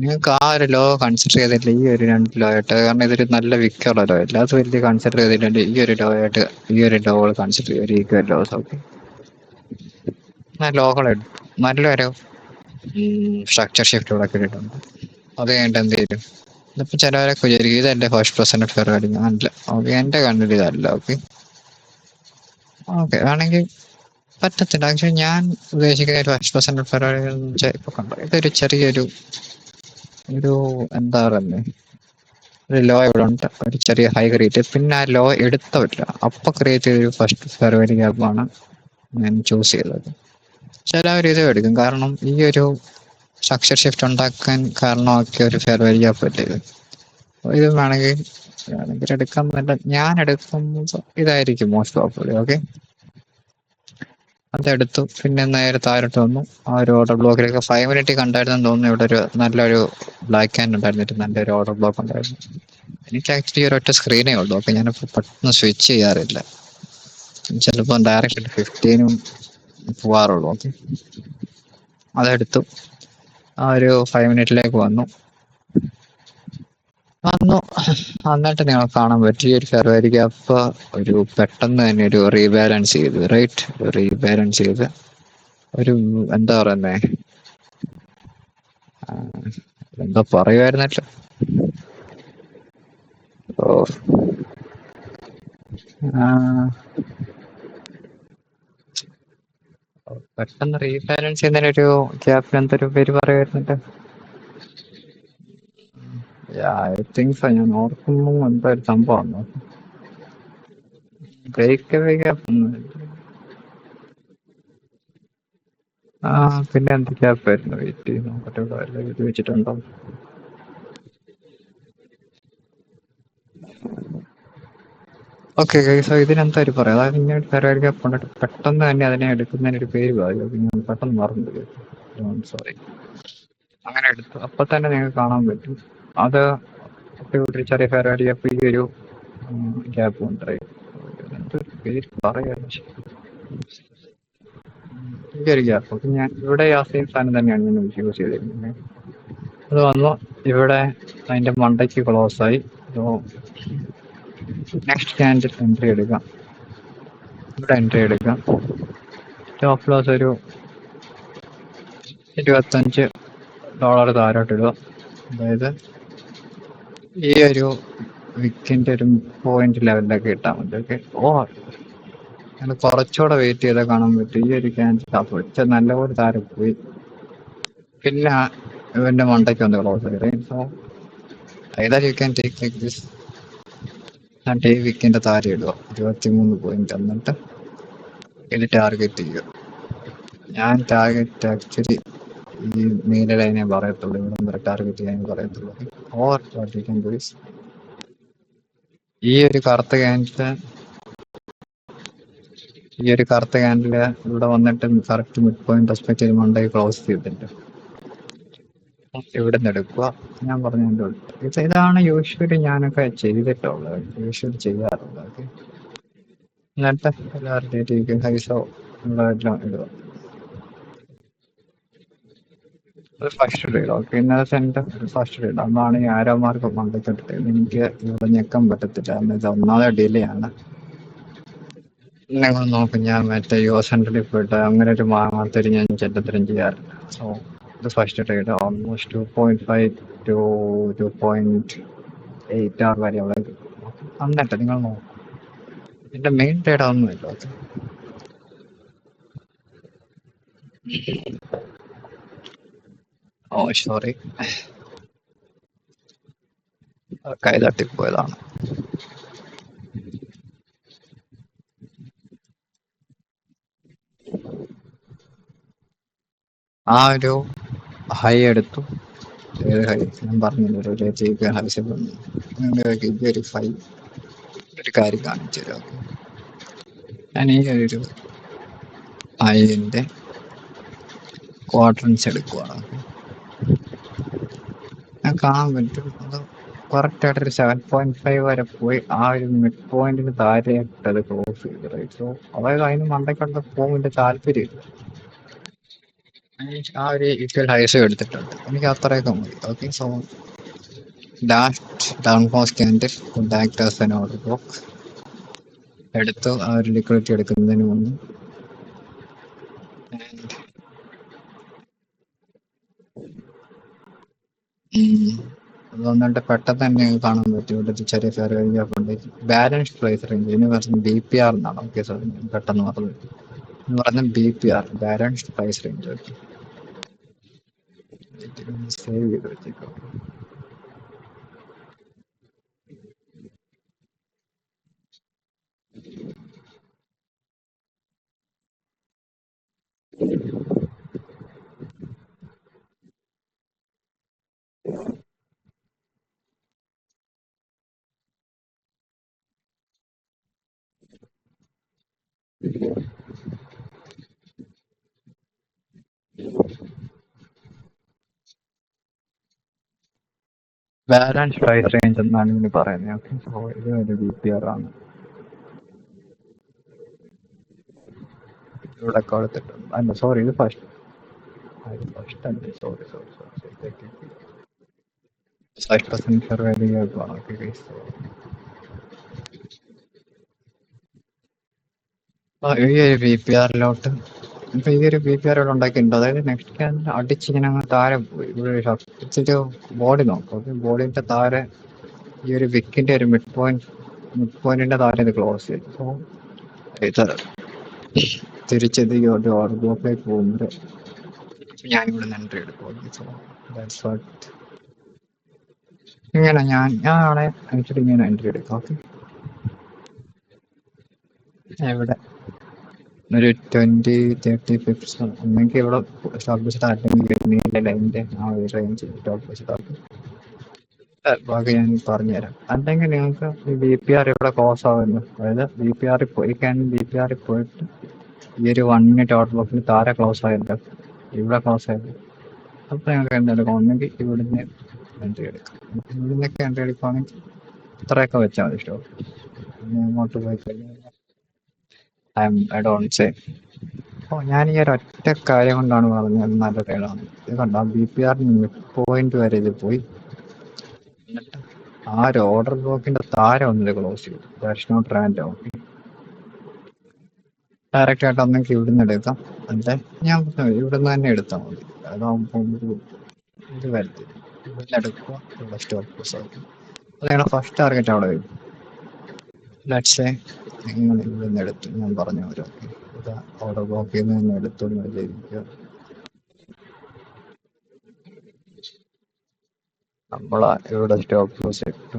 നിങ്ങൾക്ക് ആ ഒരു ലോ കൺസിഡർ ചെയ്തിട്ടില്ല ഈ ഒരു 2 ലോ ആയിട്ട്, കാരണം ഇതൊരു നല്ല വിക്കുള്ള ലോ. എല്ലാത്തും വലിയ കൺസിഡർ ചെയ്തിട്ടുണ്ട്. ഈ ഒരു ലോ ആയിട്ട് ഈ ഒരു ലോകൾ കൺസിഡർ ചെയ്യും, ഒരു ഈക്വൽ ലോസ്. ഓക്കെ, ലോകൾ എടുത്തു. നല്ലൊരു സ്ട്രക്ചർ ഷിഫ്റ്റ് ഇവിടെ കിട്ടിയിട്ടുണ്ട്. അത് കഴിഞ്ഞിട്ട് എന്ത് ചെയ്യും? ഇതിപ്പോൾ ചിലവരൊക്കെ വിചാരിക്കും ഇതെൻ്റെ ഫസ്റ്റ് പെർസെൻറ്റ് ഫെയർ വാല്യൂ. അല്ല, ഓക്കെ, എൻ്റെ കണ്ണിൽ ഇതല്ല. ഓക്കെ, ഓക്കെ ആണെങ്കിൽ പറ്റത്തില്ല. ആക്ച്വലി ഞാൻ ഉദ്ദേശിക്കുന്ന ഒരു ഫസ്റ്റ് പെർസെൻറ്റ് ഫെയർ വാല്യൂ എന്ന് വെച്ചാൽ ഇപ്പോൾ കണ്ടോ, ഇതൊരു ചെറിയൊരു എന്താ പറയുന്നത്, ഒരു ലോ ഇവിടെ ഉണ്ട്, ഒരു ചെറിയ ഹൈ ക്രിയേറ്റ്. പിന്നെ ആ ലോ എടുത്തില്ല, അപ്പോൾ ക്രിയേറ്റ് ചെയ്തൊരു ഫസ്റ്റ് ഫെയർ വാല്യൂ ഗ്യാപ്പാണ് ഞാൻ ചൂസ് ചെയ്തത്. ചിലവർ ഇത് എടുക്കും, കാരണം ഈ ഒരു സ്ട്രക്ചർ ഷിഫ്റ്റ് ഉണ്ടാക്കാൻ കാരണമാക്കിയ ഒരു ഫെയർ വാല്യൂ ഗ്യാപ്പ് അല്ലേ ഇത്. ഇത് വേണമെങ്കിൽ എടുക്കാൻ നല്ല, ഞാൻ എടുക്കുമ്പോൾ ഇതായിരിക്കും മോസ്റ്റ് പ്രോബബ്ലി. ഓക്കെ, അതെടുത്തു. പിന്നെ നേരെ താഴോട്ട് വന്നു. ആ ഒരു ഓർഡർ ബ്ലോക്കിലേക്ക് 5 മിനിറ്റ് കണ്ടായിരുന്നു തോന്നുന്നു. ഇവിടെ ഒരു നല്ലൊരു ബ്ലാക്ക് ഹാൻഡ് ഉണ്ടായിരുന്നിട്ട് നല്ലൊരു ഓർഡർ ബ്ലോക്ക് ഉണ്ടായിരുന്നു. എനിക്ക് ആക്ച്വലി ഒരൊറ്റ സ്ക്രീനേ ഉള്ളൂ. ഓക്കെ, ഞാനിപ്പോൾ പെട്ടെന്ന് സ്വിച്ച് ചെയ്യാറില്ല, ചിലപ്പോൾ ഡയറക്റ്റ് 15 പോവാറുള്ളൂ. ഓക്കെ, അതെടുത്തു. ആ ഒരു 5 മിനിറ്റിലേക്ക് വന്നു. എന്നിട്ട് നിങ്ങൾ കാണാൻ പറ്റും ഈ ഒരു ഫെയർ വാല്യൂ ഗ്യാപ്പ് ഒരു പെട്ടെന്ന് തന്നെ ഒരു റീബാലൻസ് ചെയ്ത്, റൈറ്റ്, റീബാലൻസ് ചെയ്ത് ഒരു എന്താ പറയുന്നേ, എന്താ പറയുമായിരുന്നല്ലോ, പെട്ടെന്ന് റീബാലൻസ് ചെയ്യുന്നതിനൊരു ഗ്യാപ്പിന് എന്തൊരു പേര് പറയുമായിരുന്നില്ല. ഐ തിങ്ക് സോ, ഞാൻ ഓർക്കുമ്പോൾ എന്താ ഒരു സംഭവമാണ്. ബ്രേക്ക് അവേ ഗ്യാപ്പ് ഒന്നും, പിന്നെ എന്ത് ഗ്യാപ്പായിരുന്നു? വെയിറ്റ് ചെയ്ത് നോക്കട്ടെ, ഇവിടെ ഇത് വെച്ചിട്ടുണ്ടോ. ഓക്കെ, സോ ഇതിനെന്താ ഒരു പറയാം, അതായത് ഇങ്ങനെ ഫെയർ വാല്യൂ ഗ്യാപ്പ് കൊണ്ടിട്ട് പെട്ടെന്ന് തന്നെ അതിനെ എടുക്കുന്നതിനൊരു പേര് പറയും. ഞാൻ പെട്ടെന്ന് മറന്നു, സോറി. അങ്ങനെ എടുത്തു, അപ്പൊ തന്നെ നിങ്ങൾക്ക് കാണാൻ പറ്റും അത് ഒരു ചെറിയ ഫെയർ വാല്യൂ ഗ്യാപ്പ്, ഈ ഒരു ഗ്യാപ്പ് ഉണ്ടായി. എന്തൊരു പേര് പറയാം, ഈ ഒരു ഗ്യാപ്പ്. അപ്പൊ ഞാൻ ഇവിടെ ആ സെയിം സാധനം തന്നെയാണ് ഞാൻ യൂസ് ചെയ്തിരിക്കുന്നത്. അത് വന്നു ഇവിടെ അതിന്റെ മണ്ടയ്ക്ക് ക്ലോസ് ആയി. നെക്സ്റ്റ് ക്യാൻഡിൽ എൻട്രി എടുക്കാം, ഇവിടെ എൻട്രി എടുക്കാം. സ്റ്റോപ്പ് ലോസ് ഒരു $25 താഴോട്ടിടുക. അതായത് ഈ ഒരു വിക്കിന്റെ ഒരു പോയിന്റ് ലെവലിലൊക്കെ ഇട്ടാൽ മതി. ഓക്കെ, അത് കുറച്ചുകൂടെ വെയിറ്റ് ചെയ്താൽ കാണാൻ പറ്റും ഈ ഒരു ക്യാൻഡിൽ അപ്പൊ നല്ലപോലെ താരം പോയി. പിന്നെ ഇവന്റെ മണ്ടയ്ക്ക് വന്ന് ക്ലോസ് ആയി. So either you can take like this, എന്നിട്ട് ഈ വിക്കിന്റെ താരം ഇടുക 23 പോയിന്റ്, എന്നിട്ട് ഇത് ടാർഗറ്റ് ചെയ്യുക. ഞാൻ ടാർഗറ്റ് ആക്ച്വലി ഈ നീല ലൈനെ പറയത്തുള്ളൂ, ഇവിടെ വരെ ടാർഗറ്റ് ചെയ്യാൻ പറയത്തുള്ളൂ. Or what you can do is, ഈ ഒരു കറുത്ത ക്യാൻഡില് ഇവിടെ വന്നിട്ട് കറക്റ്റ് മിഡ് പോയിന്റ് റെസ്പെക്ട് ചെയ്ത് മണ്ടേ ക്ലോസ് ചെയ്തിട്ടുണ്ട്. ഇവിടെ നിന്ന് എടുക്കുക. ഞാൻ പറഞ്ഞു ഇതാണ് യൂഷ്വലി ഞാനൊക്കെ ചെയ്തിട്ടുള്ളത്, യൂഷ്വലി ചെയ്യാറുള്ളത്. ഓക്കെ, എന്നിട്ട് എല്ലാവരുടെയും ഹൈസോ എല്ലാം ഇടുക. അത് ഫസ്റ്റ് റീഡ്. ഓക്കെ, ഇന്നലെ സെൻറ്റർ ഫസ്റ്റ് റീഡ്. അതാണ് ഈ ആരോമാർക്ക് മണ്ടക്കെടുത്തത്. എനിക്ക് ഇവിടെ ഞെക്കാൻ പറ്റത്തില്ല, എന്നത് ഒന്നാമതെ ഡിലേ ആണ്. നിങ്ങൾ നോക്കും, ഞാൻ മറ്റേ സെൻറ്ററിൽ പോയിട്ട് അങ്ങനെ ഒരു മാങ്ങാത്തരി ഞാൻ ചെറ്റത്തരം ചെയ്യാറില്ല. സോ ഇത് first trade almost 2.5 to 2.8 hour വരെ അവിടെ എന്നിട്ട് നിങ്ങൾ നോക്കും. ഇതിന്റെ മെയിൻ ട്രേഡ് ഒന്നുമില്ല. ഓ സോറി, കൈ തട്ടിപ്പോയതാണ്. ആ ഒരു ഹൈ എടുത്തു. ഏത് ഹൈ ഞാൻ പറഞ്ഞില്ല, ഒരു 5 ഒരു കാര്യം കാണിച്ചു തരാം. ഞാൻ ഈ ഒരു ഹൈൻ്റെ ക്വാഡ്രൻസ് എടുക്കുവാണ്. ഞാൻ കാണാൻ പറ്റും അത് കറക്റ്റ് ആയിട്ടൊരു 7.5 വരെ പോയി ആ ഒരു മിഡ് പോയിന്റിന് താഴെയായിട്ട് അത് ക്ലോസ് ചെയ്തു. റൈറ്റ്, സോ അതായത് അതിന് മണ്ടയ്ക്കുള്ള പോകുന്നതിന്റെ താല്പര്യമില്ല. ആ ഒരു ഈക്വൽ ഹൈസും എടുത്തിട്ടുണ്ട്. എനിക്ക് അത്രയൊക്കെ മതി. Okay, so last down post candle back as an order block എടുത്തു. ആ ഒരു ലിക്വിഡിറ്റി എടുക്കുന്നതിന് മുന്നേ അതുകൊണ്ടിട്ട് പെട്ടെന്ന് തന്നെ കാണാൻ പറ്റും. ഇവിടെ ചെറിയ ഫെയർ വാല്യൂ ഉണ്ട്. ബാലൻസ്ഡ് പ്രൈസ് റേഞ്ച് ഇതിന് പറഞ്ഞ BPR എന്നാണ്. ഓക്കെ, സോ പെട്ടെന്ന് പറഞ്ഞു എന്ന് പറഞ്ഞാൽ BPR balanced price range. Save ചെയ്ത് വെച്ചേക്കാം. ബാലൻസ് പ്രൈസ് റേഞ്ച് എന്നാണ് ഇനി പറയുന്നത്. ഓക്കെ, സോ ഇത് ഒരു BPR ആണ്. ഇവിടെ കൊടുത്തിട്ടുണ്ട്. അല്ല, സോറി, ഇത് ഫസ്റ്റ് അല്ലേ. സോറി 5% ഫെയർ വാല്യൂ ആണ്. ഓക്കെ ഗൈസ്, ഈ ഒരു BPR-ലോട്ട് ഇപ്പൊ ഈ ഒരു BPR ഇവിടെ ഉണ്ടാക്കിയിട്ടുണ്ട്. അതായത് നെക്സ്റ്റ് ക്യാൻഡിൽ അടിച്ചിങ്ങനെ അങ്ങ് താഴെ പോയി. ഇവിടെ ഇച്ചിരി ബോഡി നോക്കും. ഓക്കെ, ബോഡിന്റെ താഴെ ഈ ഒരു വിക്കിന്റെ ഒരു മിഡ് പോയിന്റിന്റെ താഴെ ഇത് ക്ലോസ് ചെയ്തു. സോ ഇത് തിരിച്ചത് ഈ ഒരു ഓർഡർ ബ്ലോക്കിലേക്ക് പോകുമ്പോൾ ഞാനിവിടെ നിന്ന് എൻട്രി എടുക്കും. So that's what. ഇങ്ങനെ ഞാനാണ് ആക്ച്വലി ഇങ്ങനെ എൻട്രി എടുക്കും. ഓക്കെ, ഇവിടെ ഒരു 20-30 ഒന്നെങ്കിൽ ഇവിടെ സ്റ്റോപ്പ് വെച്ചിട്ട് അല്ലെങ്കിൽ ലൈനിന്റെ ആ ഒരു റേഞ്ച് സ്റ്റോപ്പ് വെച്ചിട്ടാക്കും. ബാക്കി ഞാൻ പറഞ്ഞുതരാം. അല്ലെങ്കിൽ നിങ്ങൾക്ക് ഈ BPR ഇവിടെ ക്ലോസ് ആവുന്നു. അതായത് BPR പോയി BPR പോയിട്ട് ഈ ഒരു 1 മിനിറ്റ് ഔട്ട് ബ്ലോക്കിൽ താഴെ ക്ലോസ് ആയത് ഇവിടെ ക്ലോസ് ആയത്. അപ്പൊ ഞങ്ങൾക്ക് എന്തെടുക്കാം, ഒന്നെങ്കിൽ ഇവിടുന്ന് എൻട്രി എടുക്കാം. ഇവിടുന്നൊക്കെ എൻട്രി എടുക്കുവാണെങ്കിൽ ഇത്രയൊക്കെ വെച്ചാൽ മതി സ്റ്റോപ്പ്. അങ്ങോട്ട് പോയി കഴിഞ്ഞാൽ ഐ ഡോണ്ട് സേ. ഞാൻ ഈ ഒരു ഒറ്റ കാര്യം കൊണ്ടാണ് പറഞ്ഞത് നല്ല ട്രേഡാണ്. ഇത് കണ്ടോ, BPR മിഡ് പോയിന്റ് വരെ ഇത് പോയി. എന്നിട്ട് ആ ഒരു ഓർഡർ ബ്ലോക്കിന്റെ താരം ഒന്നിത് ക്ലോസ് ചെയ്തു. That's not random. ഡയറക്റ്റ് ആയിട്ട് ഒന്നെങ്കിൽ ഇവിടുന്ന് എടുക്കാം, അല്ലെ ഞാൻ ഇവിടുന്ന് തന്നെ എടുത്താൽ മതി. അതാകുമ്പോൾ ഇത് വരത്തില്ല. ഇവിടുന്ന് എടുക്കുക, ഇവിടെ സ്റ്റോപ്പ് ക്ലോസ് ആക്കും. അതാണ് ഫസ്റ്റ് ടാർഗറ്റ് അവിടെ വരും. ലെറ്റ്സ് നിങ്ങൾ ഇവിടുന്ന് എടുത്തു, ഞാൻ പറഞ്ഞു ഓരോ ഇത് ഓർഡർ ബ്ലോക്കിൽ നിന്ന് എടുത്തു വിചാരിക്കുക. നമ്മളാ ഇവിടെ സ്റ്റോപ്പ് ക്ലോസ് ഇട്ടു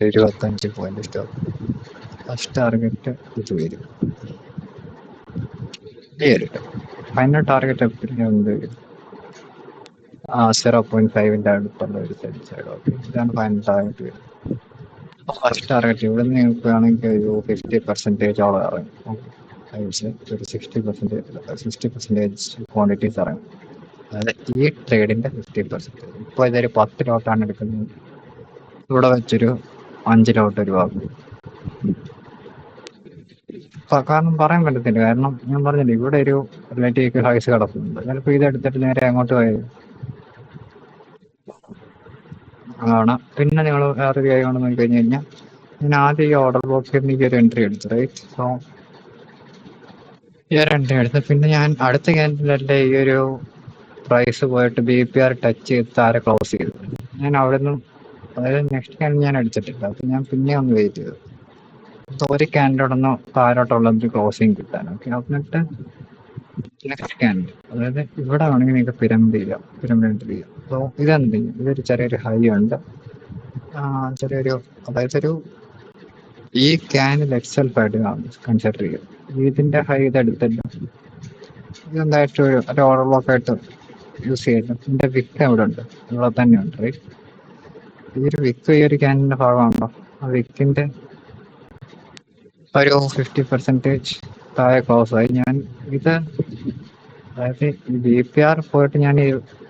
25 പോയിന്റ് സ്റ്റോപ്പ്. ഫസ്റ്റ് ടാർഗറ്റ് ഇത് വരും. ഫൈനൽ ടാർഗറ്റ് എപ്പോഴും എന്ത് വരും? 0.5 അടുത്തുള്ള ഒരു സൈഡ്. ഓക്കെ, ഇതാണ് ഫൈനൽ ടാർഗറ്റ് വരും. ഫസ്റ്റ് ടാർഗറ്റ് ഇവിടെ നിന്ന് നിങ്ങൾക്ക് വേണമെങ്കിൽ ഒരു 50% ഇറങ്ങും. ഒരു 60% ക്വാണ്ടിറ്റീസ് ഇറങ്ങും. അതായത് ഈ ട്രേഡിന്റെ 50%. ഇപ്പോൾ ഇതൊരു 10 ലോട്ടാണ് എടുക്കുന്നത്, ഇവിടെ വെച്ചൊരു 5 ലോട്ട് ഒരു വാങ്ങും. കാരണം പറയാൻ പറ്റത്തില്ല. കാരണം ഞാൻ പറഞ്ഞില്ല, ഇവിടെ ഒരു റിലേറ്റീവ് ഹൈസ് കിടക്കുന്നുണ്ട്. ചിലപ്പോൾ ഇത് എടുത്തിട്ട് നേരെ അങ്ങോട്ട് പോയത് ആണ്. പിന്നെ നിങ്ങൾ വേറെ കാര്യം കൊണ്ട് നോക്കി കഴിഞ്ഞ് കഴിഞ്ഞാൽ ഞാൻ ആദ്യം ഈ ഓർഡർ ബോക്സിൽ എനിക്ക് ഒരു എൻട്രി എടുത്തു. റൈറ്റ്, സോ ഈ ഒരു എൻട്രി എടുത്ത് പിന്നെ ഞാൻ അടുത്ത ക്യാൻഡിലല്ലേ ഈ ഒരു പ്രൈസ് പോയിട്ട് BPR ടച്ച് ചെയ്ത് താരെ ക്ലോസ് ചെയ്തു. ഞാൻ അവിടെ നിന്നും അതായത് നെക്സ്റ്റ് ക്യാൻഡിൽ ഞാൻ എടുത്തിട്ടില്ല. അപ്പം ഞാൻ പിന്നെ ഒന്ന് വെയിറ്റ് ചെയ്തു. ഒരു ക്യാൻഡിലോടൊന്ന് താരോട്ടുള്ള ക്ലോസിങ് കിട്ടാൻ. ഓക്കെ, എന്നിട്ട് നെക്സ്റ്റ് ക്യാൻഡിൽ അതായത് ഇവിടെ വേണമെങ്കിൽ നിങ്ങൾക്ക് പിരമിഡ് എൻട്രി ചെയ്യാം. സോ ഇതെന്ത് ഇതൊരു ചെറിയൊരു ഹൈ ഉണ്ട്. ചെറിയൊരു അതായത് ഈ ക്യാൻഡിൽ എക്സെൽഫ് ആയിട്ട് കൺസിഡർ ചെയ്യും. ഇതിന്റെ ഹൈ ഇതെടുത്തില്ല, ഇതെന്തായിട്ട് ഒരു ഓർഡർ ബ്ലോക്ക് ആയിട്ട് യൂസ് ചെയ്യുന്നു. ഇതിന്റെ വിക്ക് എവിടെ ഉണ്ട്? ഇവിടെ തന്നെ ഉണ്ട്. റൈറ്റ്, ഈ ഒരു വിക്ക് ഈ ഒരു ക്യാൻഡിന്റെ ഭാഗമാണല്ലോ. ആ വിക്കിന്റെ ഒരു 50% താഴെ ക്ലോസ് ആയി. ഞാൻ ഇത് അതായത് ഈ BPR പോയിട്ട് ഞാൻ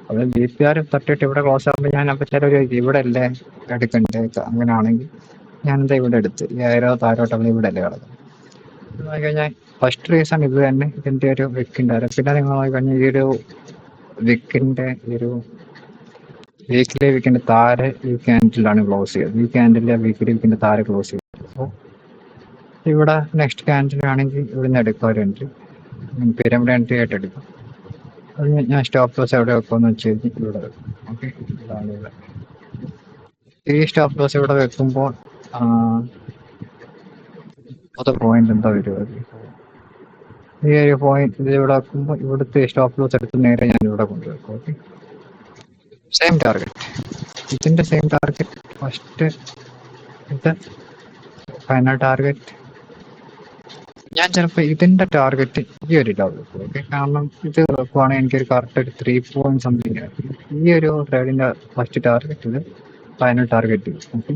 അതായത് BPR തട്ടിയിട്ട് ഇവിടെ ക്ലോസ് ആകുമ്പോൾ ഞാൻ അപ്പോൾ ചിലർ ചോദിക്കും ഇവിടെ അല്ലേ എടുക്കണ്ടേ, അങ്ങനെയാണെങ്കിൽ ഞാൻ എന്താ ഇവിടെ എടുത്ത് ഈ ആയിരോ താരോട്ടുള്ള ഇവിടെ അല്ലേ കിടക്കും. നോക്കിക്കഴിഞ്ഞാൽ ഫസ്റ്റ് റീസൺ ഇത് തന്നെ, ഇതിന്റെ ഒരു വിക്കിൻ്റെ. പിന്നെ നിങ്ങൾ നോക്കിക്കഴിഞ്ഞാൽ ഈ ഒരു വിക്കിന്റെ ഒരു വീക്കിലി വീക്കിന്റെ താരെ ഈ ക്യാൻഡിലാണ് ക്ലോസ് ചെയ്തത്. ഈ ക്യാൻഡിലെ വീക്കിലി വീക്കിന്റെ താരെ ക്ലോസ് ചെയ്തത്. അപ്പോൾ ഇവിടെ നെക്സ്റ്റ് ക്യാൻഡിലാണെങ്കിൽ ഇവിടുന്ന് എടുക്കാറുണ്ട്, പിരമിഡ് എൻട്രി ആയിട്ട് എടുക്കും. അത് ഞാൻ സ്റ്റോപ്പ് ലോസ് എവിടെ വെക്കുമെന്ന് വെച്ച് കഴിഞ്ഞാൽ ഇവിടെ വെക്കും. ഓക്കെ, ഇതാണ് ഇവിടെ. ഈ സ്റ്റോപ്പ് ലോസ് ഇവിടെ വെക്കുമ്പോൾ അത് പോയിന്റ് എന്താ വരുന്നത്, ഈ ഒരു പോയിന്റ് ഇത് ഇവിടെ വെക്കുമ്പോൾ ഇവിടുത്തെ സ്റ്റോപ്പ് ലോസ് എടുത്ത് നേരെ ഞാൻ ഇവിടെ കൊണ്ടുവെക്കും. ഓക്കെ, സെയിം ടാർഗറ്റ്, ഇതിന്റെ സെയിം ടാർഗറ്റ് ഫസ്റ്റ്, ഇത് ഫൈനൽ ടാർഗറ്റ്. ഞാൻ ചിലപ്പോൾ ഇതിന്റെ ടാർഗറ്റ് ഈ ഒരു ലെവൽ വെക്കും. ഓക്കെ, കാരണം ഇത് വെക്കുവാണെങ്കിൽ എനിക്കൊരു കറക്റ്റ് ഒരു 3 പോയിന്റ് സംതിങ് ആയിരിക്കും. ഈ ഒരു ട്രേഡിന്റെ ഫസ്റ്റ് ടാർഗറ്റ്, ഇത് ഫൈനൽ ടാർഗറ്റ്. ഓക്കെ,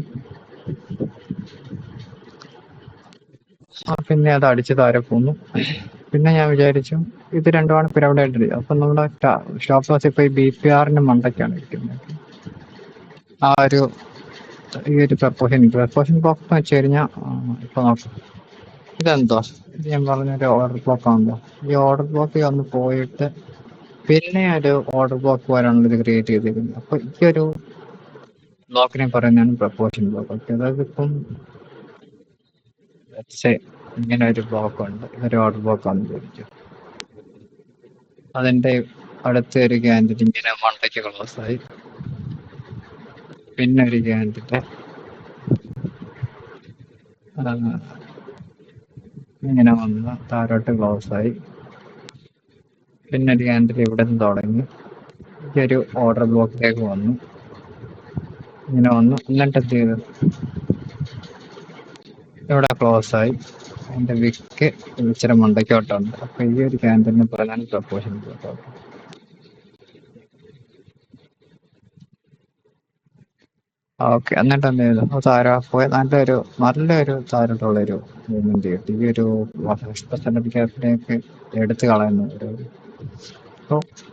പിന്നെ അത് അടിച്ച് താരെ പോന്നു. പിന്നെ ഞാൻ വിചാരിച്ചു ഇത് രണ്ടുമാണ് പിരമിഡ് എൻട്രി. അപ്പം നമ്മുടെ സ്റ്റോപ്പ് ലോസ് ഇപ്പോൾ ഈ BPRന്റെ മണ്ടയ്ക്കാണ് ഇരിക്കുന്നത്. ആ ഒരു ഈ ഒരു പ്രപ്പോഷൻ ബ്ലോക്ക് എന്ന് വെച്ച് കഴിഞ്ഞാൽ ഇപ്പൊ നോക്കാം, ഇതെന്തോ ഇത് ഞാൻ പറഞ്ഞൊരു ഓർഡർ ബ്ലോക്ക് ആണല്ലോ. ഈ ഓർഡർ ബ്ലോക്ക് വന്ന് പോയിട്ട് പിന്നെ ഒരു ഓർഡർ ബ്ലോക്ക് വരാനുള്ള ഇത് ക്രിയേറ്റ് ചെയ്തിരിക്കുന്നത്. അപ്പൊ ഈ ഒരു ബ്ലോക്കിനെ പറയുന്നതാണ് പ്രപ്പോഷൻ ബ്ലോക്ക്. ഓക്കെ, അതായത് ഇപ്പം ഇങ്ങനെ ഒരു ബ്ലോക്ക് ഉണ്ട്, ഇതൊരു ഓർഡർ ബ്ലോക്ക് ആണെന്ന് ചോദിച്ചു. അതിന്റെ അടുത്ത ഒരു ക്യാൻഡിൽ ഇങ്ങനെ മണ്ടയ്ക്ക് ക്ലോസ് ആയി, പിന്നെ ഒരു ക്യാൻഡില് ഇങ്ങനെ വന്ന് താരോട്ട് ക്ലോസ് ആയി, പിന്നെ ഒരു ക്യാൻഡിൽ ഇവിടെ നിന്ന് തുടങ്ങി ഈ ഒരു ഓർഡർ ബ്ലോക്കിലേക്ക് വന്നു, ഇങ്ങനെ വന്നു. എന്നിട്ട് എന്ത് ചെയ്തു, ഇവിടെ ക്ലോസ് ആയി. അതിന്റെ വിക്ക് ഇച്ചിരി മണ്ടയ്ക്കോട്ടുണ്ട്. അപ്പൊ ഈ ഒരു ക്യാൻഡിലിന് പ്രധാന പ്രപ്പോഷൻ ബ്ലോക്ക്. ഓക്കെ, എന്നിട്ട് എന്ത് ചെയ്തു, താര പോയി നല്ലൊരു താരത്തുള്ളൊരു മൂവ്മെന്റ് കിട്ടി. ഈ ഒരു ക്യാപ്പിനെയൊക്കെ എടുത്തു കളയുന്ന ഒരു,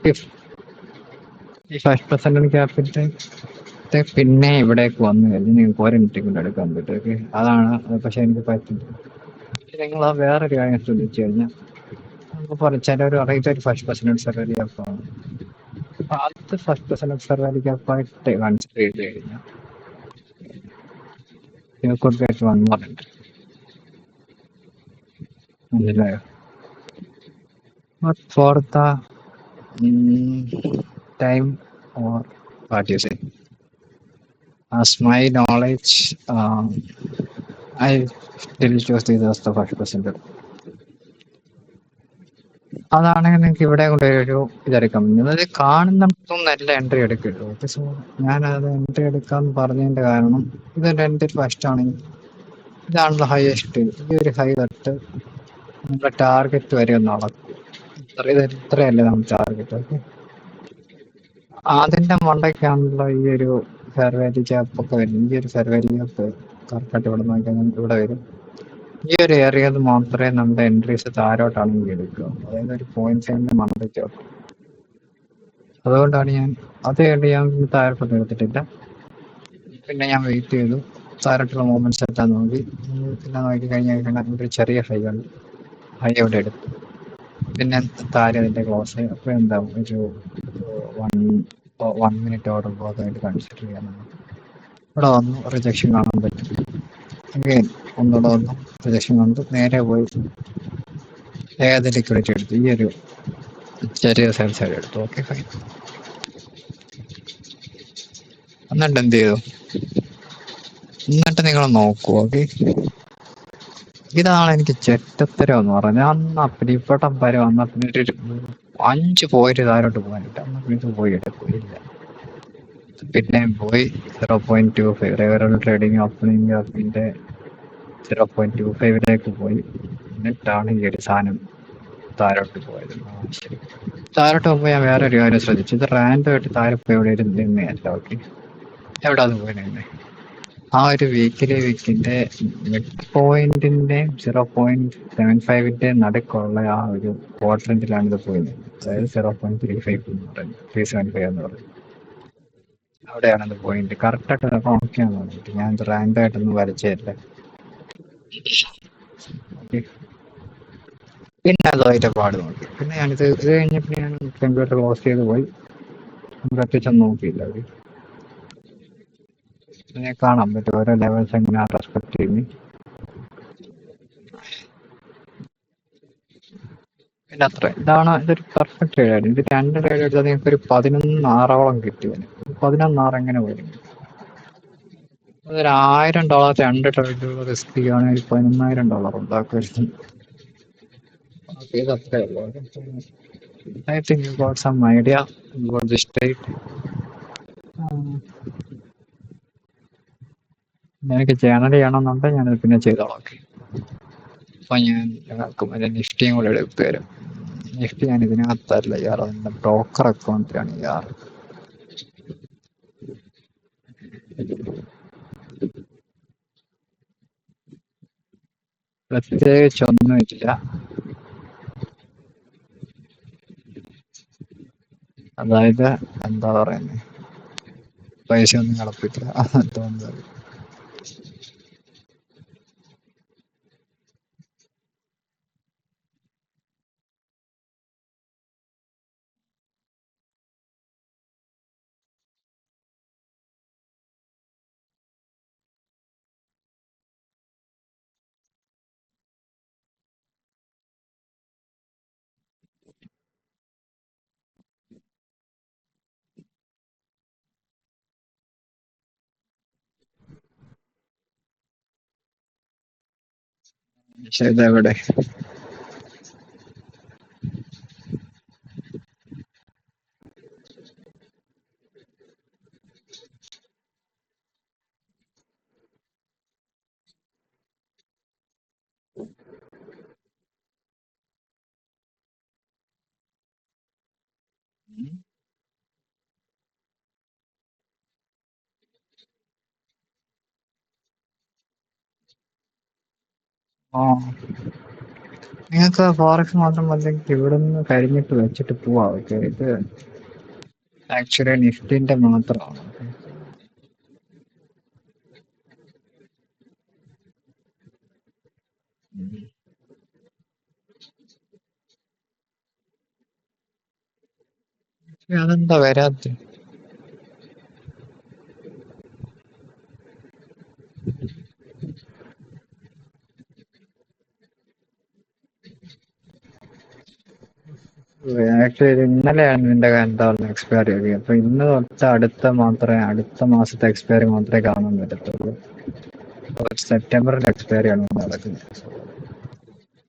ഈ 5% ക്യാപിറ്റൽ പിന്നെ ഇവിടേക്ക് വന്നു കഴിഞ്ഞാൽ നിങ്ങൾക്ക് 1 മിനിറ്റ് കൊണ്ട് എടുക്കാൻ പറ്റും. ഓക്കെ, അതാണ്. പക്ഷെ എനിക്ക് പറ്റുന്നത് നിങ്ങൾ ആ വേറൊരു കാര്യം ശ്രദ്ധിച്ചു കഴിഞ്ഞാൽ നമുക്ക് ചിലർ അറിയിച്ച ഒരു 5% സർവൈവൽ ക്യാപ്പാണ്. അത് 5% സർവൈവൽ ക്യാപ്പായിട്ട് കൺസിഡർ ചെയ്ത് കഴിഞ്ഞാൽ you could get 1 more entry. But for the time, or what you say, as my knowledge, I still choose this as the 5%. അതാണെങ്കിൽ നിങ്ങൾക്ക് ഇവിടെ കൊണ്ടൊരു ഇതെടുക്കാം. അത് കാണുന്നിടത്തും നല്ല എൻട്രി എടുക്കുള്ളൂ. സോ ഞാനത് എൻട്രി എടുക്കാന്ന് പറഞ്ഞതിന്റെ കാരണം ഇതെന്റെ എൻട്രി ഫസ്റ്റ് ആണെങ്കിൽ ഇതാണല്ലോ ഹൈയസ്റ്റ്. ഈ ഒരു ഹൈ തൊട്ട് നമ്മുടെ ടാർഗറ്റ് വരെ ഒന്ന് അളക്കും. ഇത്രയല്ലേ നമ്മുടെ ടാർഗറ്റ്. ഓക്കെ, അതിന്റെ മണ്ടയ്ക്കാണല്ലോ ഈ ഒരു ഫെയർ വാല്യൂ ക്യാപ്പ് ഒക്കെ വരും. ഈ ഒരു ഫെയർ വാല്യൂ ക്യാപ്പ് കറക്റ്റായിട്ട് ഇവിടെ നോക്കിയാൽ ഇവിടെ വരും. ഈ ഒരു ഏരിയയിൽ മാത്രമേ നമ്മുടെ എൻട്രീസ് താരോട്ടാണെങ്കിൽ എടുക്കുക, അതായത് ഒരു 0.7 മണ്ടയ്ക്ക്. അതുകൊണ്ടാണ് ഞാൻ താരോട്ടൊന്നും എടുത്തിട്ടില്ല. പിന്നെ ഞാൻ വെയിറ്റ് ചെയ്തു, താരോട്ടുള്ള മൂവ്മെന്റ്സ് എത്താൻ നോക്കി. പിന്നെ നോക്കി കഴിഞ്ഞാൽ ഒരു ചെറിയ ഹൈ ഉണ്ട്, ഹൈ അവിടെ എടുത്തു. പിന്നെ താരം അതിന്റെ ക്ലോസ് ആയി. അപ്പോൾ എന്താവും, ഒരു 1 മിനിറ്റ് ഓർഡർ ബ്ലോക്കായിട്ട് കൺസിഡർ ചെയ്യാൻ നമുക്ക് ഇവിടെ വന്നു. റിജക്ഷൻ കാണാൻ പറ്റും. അഗെയിൻ ഒന്നുകൂടെ വന്നു, റിജക്ഷൻ കണ്ടു, നേരെ പോയി ഏത് ലിക്വിഡിറ്റി എടുത്തു, ഈ ഒരു ചെറിയ സൈഡ് എടുത്തു. Okay, fine. എന്നിട്ട് എന്ത് ചെയ്തു, എന്നിട്ട് നിങ്ങൾ നോക്കൂ. ഓക്കെ, ഇതാണ് എനിക്ക് ചെറ്റത്തരം എന്ന് പറഞ്ഞാൽ. അന്ന് അപ്പം ഇവിടം വരെ വന്ന പിന്നെ ഒരു 5 പോയിന്റ് താരോട്ട് പോകാനിട്ട് അന്ന് പിന്നെ പോയി എടുക്കില്ല. പിന്നെ പോയി 0.25 റെഗുലർ ട്രേഡിങ് ഓപ്പണിംഗ് ഗ്യാപ്പിന്റെ 0.25 പോയി. എന്നിട്ടാണ് ഈ ഒരു സാധനം താരോട്ട് പോയത്. ശരി, താരോട്ട് പോകുമ്പോൾ ഞാൻ വേറൊരു കാര്യം ശ്രദ്ധിച്ചു, ഇത് റാൻഡമായിട്ട് താരെ പോയി എവിടെ നിന്നല്ല. ഓക്കെ, എവിടെ അത് പോയി നിന്നേ, ആ ഒരു വീക്കിന്റെ മിഡ് പോയിന്റിന്റെ 0.75ന്റെ നടുക്കുള്ള ആ ഒരു ക്വാഡ്രന്റിലാണ് ഇത് പോയത്. അതായത് 0.35 എന്ന് പറയുന്നത്, 375 എന്ന് പറയുന്നത്. അവിടെയാണ് ഇത് പോയിന്റ്. കറക്റ്റായിട്ട് ഓക്കെയാണ് പറഞ്ഞിട്ട് ഞാൻ ഇത് റാൻഡ് ആയിട്ടൊന്നും വരച്ചില്ല. പിന്നെ അത് അതിന്റെ പാട് നോക്കി. പിന്നെ ഇത് കഴിഞ്ഞപ്പോൾ ഞാൻ കമ്പ്യൂട്ടർ ക്ലോസ് ചെയ്ത് പോയി. പ്രത്യേകിച്ചൊന്നും നോക്കിയില്ല. അത് പിന്നെ കാണാൻ പറ്റും ഓരോ ലെവൽസ് എങ്ങനെ റെസ്പെക്ട് ചെയ്യുന്നു. പിന്നെ അത്ര ഇതൊരു പെർഫെക്റ്റ് ട്രേഡായിരുന്നു. ഇത് രണ്ട് ട്രേഡ് എടുത്താൽ നിങ്ങൾക്ക് ഒരു 11,600 കിട്ടിയതിന്. 11,600 എങ്ങനെ വരും? അതൊരു $1,000 രണ്ട് ട്രേഡുകൾ റിസ്ക് ചെയ്യുകയാണെങ്കിൽ $11,000 ഉണ്ടാക്കുമായിരുന്നു. ഇത് അത്രേ ഉള്ളൂ. I think you got some idea about this trade. എനിക്ക് ജേണൽ ചെയ്യണമെന്നുണ്ടെങ്കിൽ ഞാനത് പിന്നെ ചെയ്തോളാം. അപ്പൊ ഞാൻ ആക്കും അതിന്റെ നിഫ്റ്റിയും കൂടെ എടുത്തു തരും. നിഫ്റ്റി ഞാൻ ഇതിനകത്തല്ല ചെയ്യാറ്, അതിന്റെ ബ്രോക്കർ അക്കൗണ്ടിലാണ് ചെയ്യാറ്. പ്രത്യേകിച്ചൊന്നുമില്ല. അതായത് എന്താ പറയുന്നത്, പൈസ ഒന്നും കളപ്പില്ല തോന്നുന്നത്. പക്ഷെ ഇതെവിടെ? ആ, നിങ്ങൾക്ക് ഫോറക്സ് മാത്രം മതിയെങ്കിൽ ഇവിടെ നിന്ന് കഴിഞ്ഞിട്ട് വെച്ചിട്ട് പോവാം. ഓക്കെ, ഇത് ആക്ച്വലി നിഫ്റ്റിന്റെ മാത്രമാണ്. അതെന്താ വരാത്ത? ആക്ച്വലി ഇന്നലെയാണ് ഇതിന്റെ എന്താ പറയുക എക്സ്പയറി ആയി. അപ്പൊ ഇന്ന് തൊട്ട് അടുത്ത മാസത്തെ എക്സ്പയറി മാത്രമേ കാണാൻ പറ്റത്തുള്ളൂ. സെപ്റ്റംബറിൽ എക്സ്പയറി ആണ് നടക്കുന്നത്.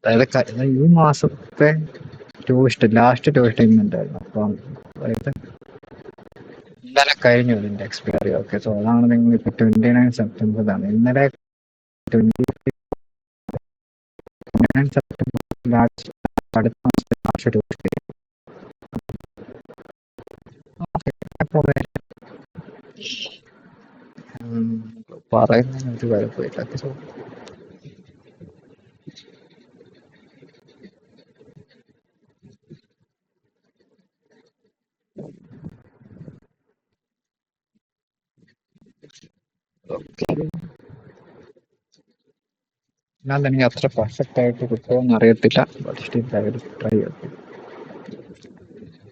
അതായത് ഈ മാസത്തെ ലാസ്റ്റ് ട്യൂസ്ഡേ ഇന്നുണ്ടായിരുന്നു. അപ്പം അതായത് ഇന്നലെ കഴിഞ്ഞു ഇതിന്റെ എക്സ്പയറി. ഓക്കെ, സോ അതാണ് നിങ്ങൾ ഇപ്പൊ 29 സെപ്റ്റംബറിലാണ്. ഇന്നലെ 29 സെപ്റ്റംബർ അടുത്ത മാസത്തെ ലാസ്റ്റ് ട്യൂസ്ഡേ. പറയുന്നതിന് ഒരു കുഴപ്പമില്ല. സോ ഞാൻ എനിക്ക് അത്ര പെർഫെക്റ്റ് ആയിട്ട് കിട്ടുമെന്ന് അറിയത്തില്ല. ട്രൈ ചെയ്തു.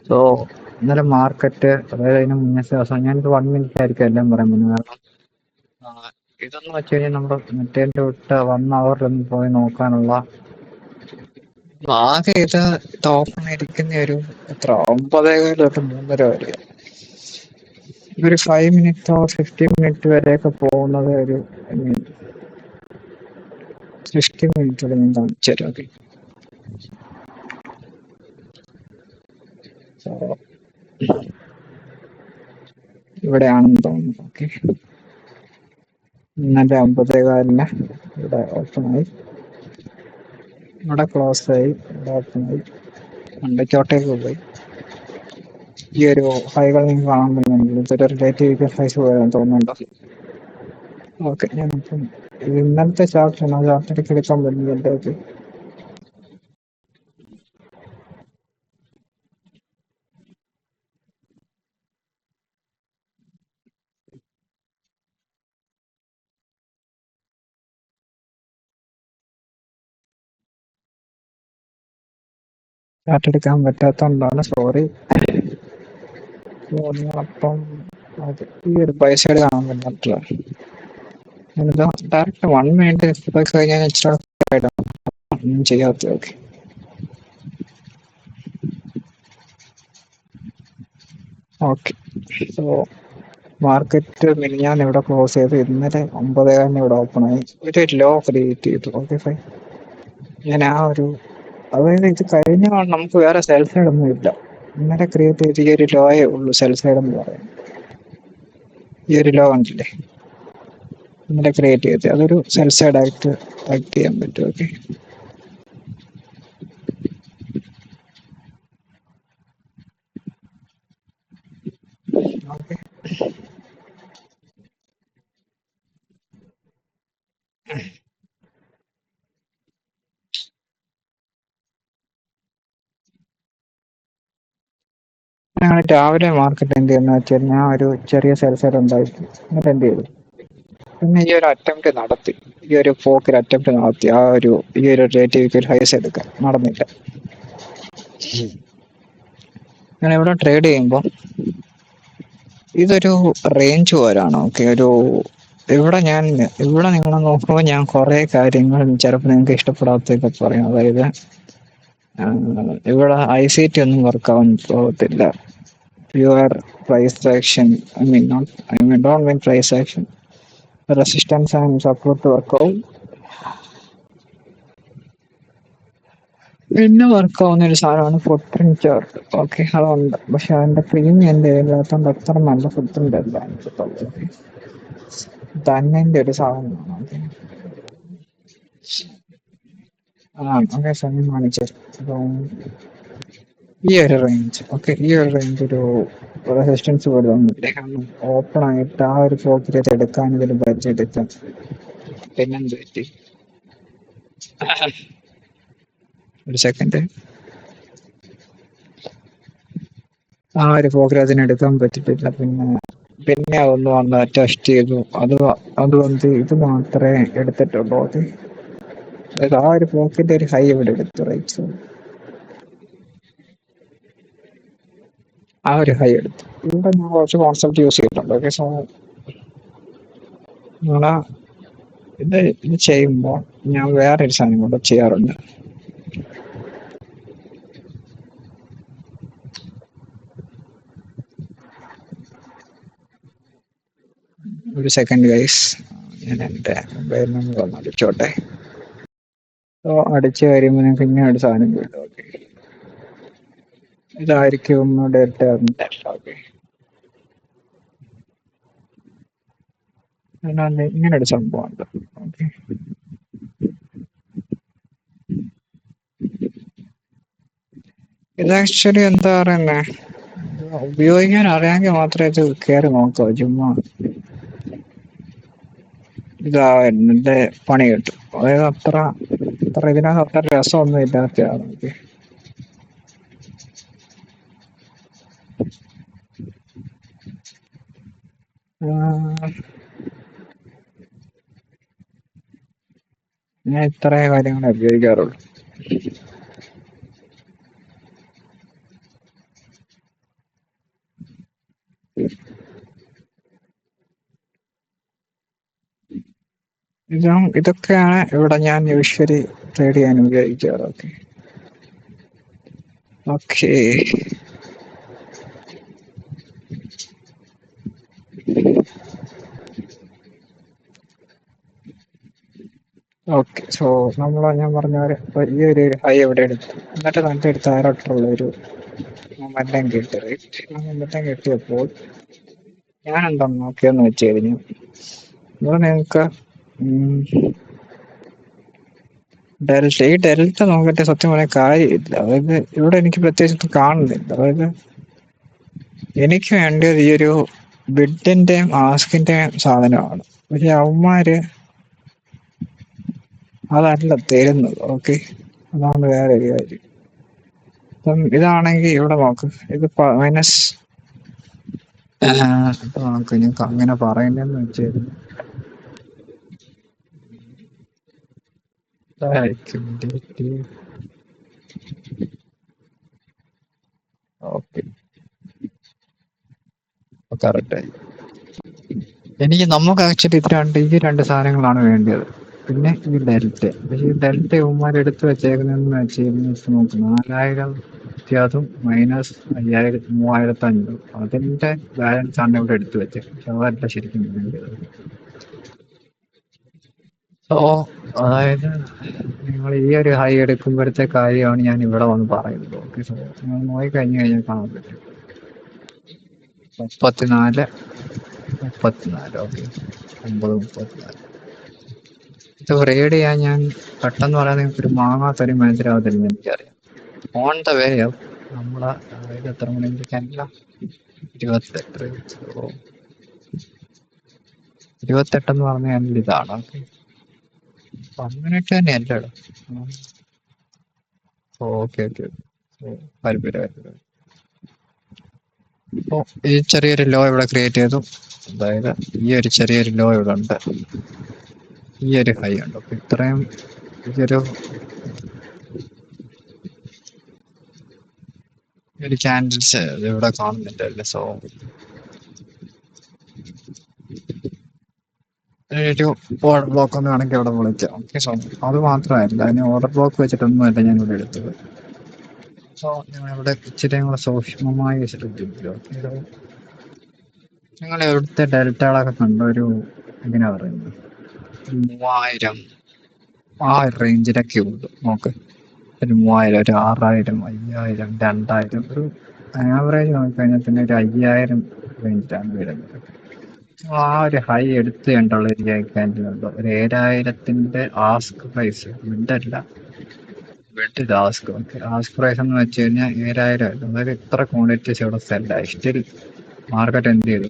സോ ഇന്നലെ മാർക്കറ്റ്, അതായത് അതിന് മുന്നത്തെ ദിവസം ഞാനിത് 1 മിനിറ്റ് ആയിരിക്കും എല്ലാം പറയാൻ പറ്റുന്നത്. കാരണം ഇതെന്ന് വെച്ച് കഴിഞ്ഞാൽ നമ്മുടെ മറ്റേ തൊട്ട് 1 അവറിലൊന്നും പോയി നോക്കാനുള്ള ആകെ ഇത് ഓപ്പൺ ഇരിക്കുന്ന ഒരു എത്ര 9:15 തൊട്ട് 3:30 വരെ. ഒരു 5 മിനിറ്റ് 15 മിനിറ്റ് വരെയൊക്കെ പോകുന്നത് ഒരു 50 മിനിറ്റ് ഞാൻ കാണിച്ചു തരാം. ഇവിടെയാണെന്ന് തോന്നുന്നു. ഓക്കെ, ഇന്നലെ 9:15 ഇവിടെ ഓപ്പണായി, ഇവിടെ ക്ലോസ് ആയി, ഇവിടെ ഓപ്പണായി, മണ്ടയ്ക്കോട്ടേക്ക് പോയി. ഈ ഒരു ഹൈകൾ നിങ്ങൾക്ക് കാണാൻ പറ്റുന്നുണ്ട്. ഇതൊരു റിലേറ്റീവ് ഹൈസ് പോയാൽ തോന്നുന്നുണ്ടോ? ഓക്കെ, ഞാനിപ്പം ഇന്നലത്തെ ചാപ്റ്റർ ആണ് ചാപ്റ്ററിലേക്ക് എടുക്കാൻ പറ്റുന്നുണ്ട്. ഓക്കെ, ചാർട്ട് എടുക്കാൻ പറ്റാത്തതുകൊണ്ടാണ്, സോറി. അപ്പം അത് ഈ ഒരു പൈസയുടെ കാണാൻ പറ്റില്ല. എന്താ ഡയറക്റ്റ് 1 മിനിറ്റ് പോയി കഴിഞ്ഞാൽ ഇച്ചിരി ഒന്നും ചെയ്യാത്ത. Okay, okay. സോ മാർക്കറ്റ് മിനിഞ്ഞാന്ന് ഇവിടെ ക്ലോസ് ചെയ്ത് ഇന്നലെ 9:15 ഇവിടെ ഓപ്പൺ ആയി ഒരു ലോ ക്രിയേറ്റ് ചെയ്തു. Okay, fine. ഞാൻ ആ ഒരു അതായത് ഇത് കഴിഞ്ഞ നമുക്ക് വേറെ സെൽ സൈഡ് ഒന്നും ഇല്ല. ഇന്നലെ ക്രിയേറ്റ് ചെയ്ത് ഈ ഒരു ലോയേ ഉള്ളൂ സെൽ സൈഡ് എന്ന് പറയുന്നത്. ഈ ഒരു ലോ കണ്ടില്ലേ, ഇന്നലെ ക്രിയേറ്റ് ചെയ്ത് അതൊരു സെൽ സൈഡ് ആയിട്ട് ആക്ട് ചെയ്യാൻ പറ്റും. Okay, okay. ഞങ്ങൾ രാവിലെ മാർക്കറ്റ് എന്ത് ചെയ്യുന്ന വെച്ചാൽ ഞാൻ ഒരു ചെറിയ സെൽ സൈഡ് ഉണ്ടായിരുന്നു. എന്നിട്ട് എന്ത് ചെയ്തു, പിന്നെ ഈ ഒരു അറ്റംപ്റ്റ് നടത്തി, ഈ ഒരു പോക്കിൽ അറ്റംപ്റ്റ് നടത്തി ഈ ഒരു റിലേറ്റീവ് ഹൈസ് എടുക്കാൻ നടന്നില്ല. ഞാൻ ഇവിടെ ട്രേഡ് ചെയ്യുമ്പോൾ ഇതൊരു റേഞ്ച് പോലാണ്. ഓക്കെ, ഇവിടെ നിങ്ങൾ നോക്കുമ്പോൾ ഞാൻ കുറെ കാര്യങ്ങൾ ചിലപ്പോൾ നിങ്ങൾക്ക് ഇഷ്ടപ്പെടാത്തൊക്കെ പറയും. അതായത് ഇവിടെ ICT ഒന്നും വർക്കാവാൻ പോകത്തില്ല. Pure price action, don't mean price action, resistance and support വർക്കാവും. പിന്നെ വർക്കാവുന്ന ഒരു സാധനമാണ് ഫുട് പ്രിന്റ് ചാർട്ട്. ഓക്കെ, അതുണ്ട്. പക്ഷെ അതിന്റെ പ്രീമിയം എന്റെ കയ്യിലാത്തോണ്ട് അത്ര നല്ല ഫുട് പ്രിന്റ് അല്ല തന്നെ ഒരു സാധനമാണ്. ഓക്കെ, ഓക്കെ സാർ, ഞാൻ കാണിച്ചു. അപ്പം ഈ ഒരു റേഞ്ച്, ഓക്കെ, ഈ ഒരു റേഞ്ച് ഒരു റെസിസ്റ്റൻസ് പോലെ ഒന്നുമില്ല. കാരണം ഓപ്പൺ ആയിട്ട് ആ ഒരു ഫോക്കിലേക്ക് എടുക്കാൻ ഇതിന് ബഡ്ജറ്റ് എടുക്കാം. പിന്നെന്ത് പറ്റി, ഒരു സെക്കൻഡ്, ആ ഒരു ഫോക്കിൽ എടുക്കാൻ പറ്റിയിട്ടില്ല. പിന്നെ ഒന്ന് വന്ന് ടെസ്റ്റ് ചെയ്തു. അതുകൊണ്ട് ഇത് മാത്രമേ എടുത്തിട്ടുള്ളൂ. ഓക്കെ, അതായത് ആ ഒരു പോക്കിന്റെ ഒരു ഹൈ ഇവിടെ എടുത്തു, റൈറ്റ്. ആ ഒരു ഹൈ എടുത്തു. ഇവിടെ ഞാൻ കുറച്ച് കോൺസെപ്റ്റ് യൂസ് ചെയ്തിട്ടുണ്ട്. ഓക്കെ, സോ നിങ്ങളെ ഇത് ചെയ്യുമ്പോൾ ഞാൻ വേറൊരു സാധനം കൂടെ ചെയ്യാറുണ്ട്. ഒരു സെക്കൻഡ് ഗൈസ്, ഞാൻ എൻ്റെ മൊബൈൽ നമ്പർ ഒന്ന് അടിച്ചോട്ടെ. സോ അടിച്ചു കഴിയുമ്പോൾ പിന്നെ ഒരു സാധനം കിട്ടും. ഓക്കെ, ഇതായിരിക്കും ഡേറ്റ. ഓക്കെ, അതിനകത്ത് ഇങ്ങനെ ഒരു സംഭവമുണ്ട്. ഓക്കെ, ഇത് ആക്ച്വലി എന്താ പറയുന്നേ, ഉപയോഗിക്കാൻ അറിയാമെങ്കിൽ മാത്രമേ ഇത് കയറി നോക്കാവൂ. ചുമ്മാ ഇതാ എന്റെ പണി കിട്ടും. അതായത് അത്ര ഇതിനകത്ത് അത്ര രസമൊന്നും ഇല്ലാത്തതാണ്. ഓക്കെ, ഞാൻ ഇത്രേ കാര്യങ്ങളെ ഉപയോഗിക്കാറുള്ളൂ. ഇതൊക്കെയാണ് ഇവിടെ ഞാൻ യൂഷ്വലി ട്രേഡ് ചെയ്യാൻ ഉപയോഗിക്കാറ്. Okay, okay. ഓക്കെ, സോ ഞാൻ പറഞ്ഞ ഈ ഒരു ഹൈ എവിടെ എടുത്തു, എന്നിട്ട് നല്ല ഒരു താരോട്ടുള്ള ഒരു മൊമെന്റം കിട്ടി, റൈറ്റ്. ആ മൊമെന്റം കിട്ടിയപ്പോൾ ഞാൻ എന്താ നോക്കിയെന്ന് വെച്ച് കഴിഞ്ഞു, ഇവിടെ നിങ്ങൾക്ക് ഡെൽറ്റ നോക്കിയിട്ട് സത്യം പറയാൻ കാര്യമില്ല. അതായത് ഇവിടെ എനിക്ക് പ്രത്യേകിച്ച് കാണുന്നില്ല. അതായത് എനിക്ക് വേണ്ടത് ഈ ഒരു ബിഡിന്റെയും ആസ്കിന്റെയും സാധനമാണ്. പക്ഷെ അവന്മാര് അതല്ല തരുന്നത്. ഓക്കെ, അതാണ് വേറെ ഒരു കാര്യം. ഇപ്പം ഇതാണെങ്കിൽ ഇവിടെ നോക്ക്, ഇത് മൈനസ് ഇപ്പൊ നമുക്ക് നിങ്ങൾക്ക് അങ്ങനെ പറയുന്നതെന്ന് വെച്ചാൽ ഓക്കെ കറക്റ്റായി. നമുക്ക് ആക്ച്വലി ഈ രണ്ട് സാധനങ്ങളാണ് വേണ്ടത്. പിന്നെ ഈ ഡെൽറ്റ. പക്ഷെ ഈ ഡെൽറ്റ ഇവന്മാർ എടുത്തു വെച്ചേക്കുന്നതെന്ന് വെച്ച് കഴിഞ്ഞാൽ നോക്ക് 4000 വ്യത്യാസം മൈനസ് 3500. അതിന്റെ ബാലൻസ് ആണ് ഇവിടെ എടുത്തു വെച്ചത്. പക്ഷെ അതല്ല ശരിക്കും വേണ്ടത്. സോ അതായത് നിങ്ങൾ ഈ ഒരു ഹൈ എടുക്കുമ്പോഴത്തെ കാര്യമാണ് ഞാൻ ഇവിടെ വന്ന് പറയുന്നത്. ഓക്കെ, സോ നിങ്ങൾ നോക്കി കഴിഞ്ഞു കഴിഞ്ഞാൽ കാണാൻ പറ്റും 34 34. ഓക്കെ, 9:34. ഇത് റീഡ് ചെയ്യാൻ ഞാൻ പെട്ടെന്ന് പറയാൻ നിങ്ങൾക്ക് ഒരു മാങ്ങാത്തൊരു മനസ്സിലാവത്തില്ലെന്ന് എനിക്കറിയാം. ഓൺ ദ വേ നമ്മളെ അതായത് എത്ര മണിക്കാനില്ല 28. 28 പറഞ്ഞാൽ ഇതാണ്. ഓക്കെ, 1 മിനിറ്റ് തന്നെ അല്ലടോ. ഓക്കെ ഓക്കെ, താല്പര്യം. അപ്പോൾ ഈ ചെറിയൊരു ലോ ഇവിടെ ക്രിയേറ്റ് ചെയ്തു. അതായത് ഈ ഒരു ചെറിയൊരു ലോ ഇവിടെ ഉണ്ട്, ഈ ഒരു ഹൈ ഉണ്ട്. അപ്പൊ ഇത്രയും ഒരു ക്യാൻഡിൽസ് ഇവിടെ കാണുന്നില്ല. സോ ഒരു ഓർഡർ ബ്ലോക്ക് ഒന്ന് വേണമെങ്കിൽ ഇവിടെ വിളിക്കാം. ഓക്കെ, സോ അത് മാത്രമല്ല, അതിന് ഓർഡർ ബ്ലോക്ക് വെച്ചിട്ടൊന്നുമല്ല ഞാൻ ഇവിടെ എടുത്തത്. സോ ഞങ്ങളിവിടെ ഇച്ചിരി കൂടെ സൂക്ഷ്മമായി ശ്രദ്ധിക്കുക. നിങ്ങൾ ഇവിടുത്തെ ഡെൽറ്റകളൊക്കെ കണ്ട ഒരു എങ്ങനെയാ പറയുന്നത് 3000 ആ റേഞ്ചിലൊക്കെ ഉള്ളു. നോക്ക്, ഒരു 3000, ഒരു 6000, 5000, 2000, ഒരു ആവറേജ് നോക്കിക്കഴിഞ്ഞാൽ തന്നെ ഒരു 5000 റേഞ്ചിലാണ് വരുന്നത്. ആ ഒരു ഹൈ എടുത്ത് കണ്ടുള്ള ഒരു ക്യാൻഡിലുണ്ടോ, ഒരു 7000 ആസ്ക് പ്രൈസ്. ബിഡല്ല, bid ask. Okay, ask price എന്ന് വെച്ച് കഴിഞ്ഞാൽ 7000. അതായത് ഇത്ര ക്വാണ്ടിറ്റീസ് ഇവിടെ സെല്ലായി. സ്റ്റിൽ മാർക്കറ്റ് എന്ത് ചെയ്തു,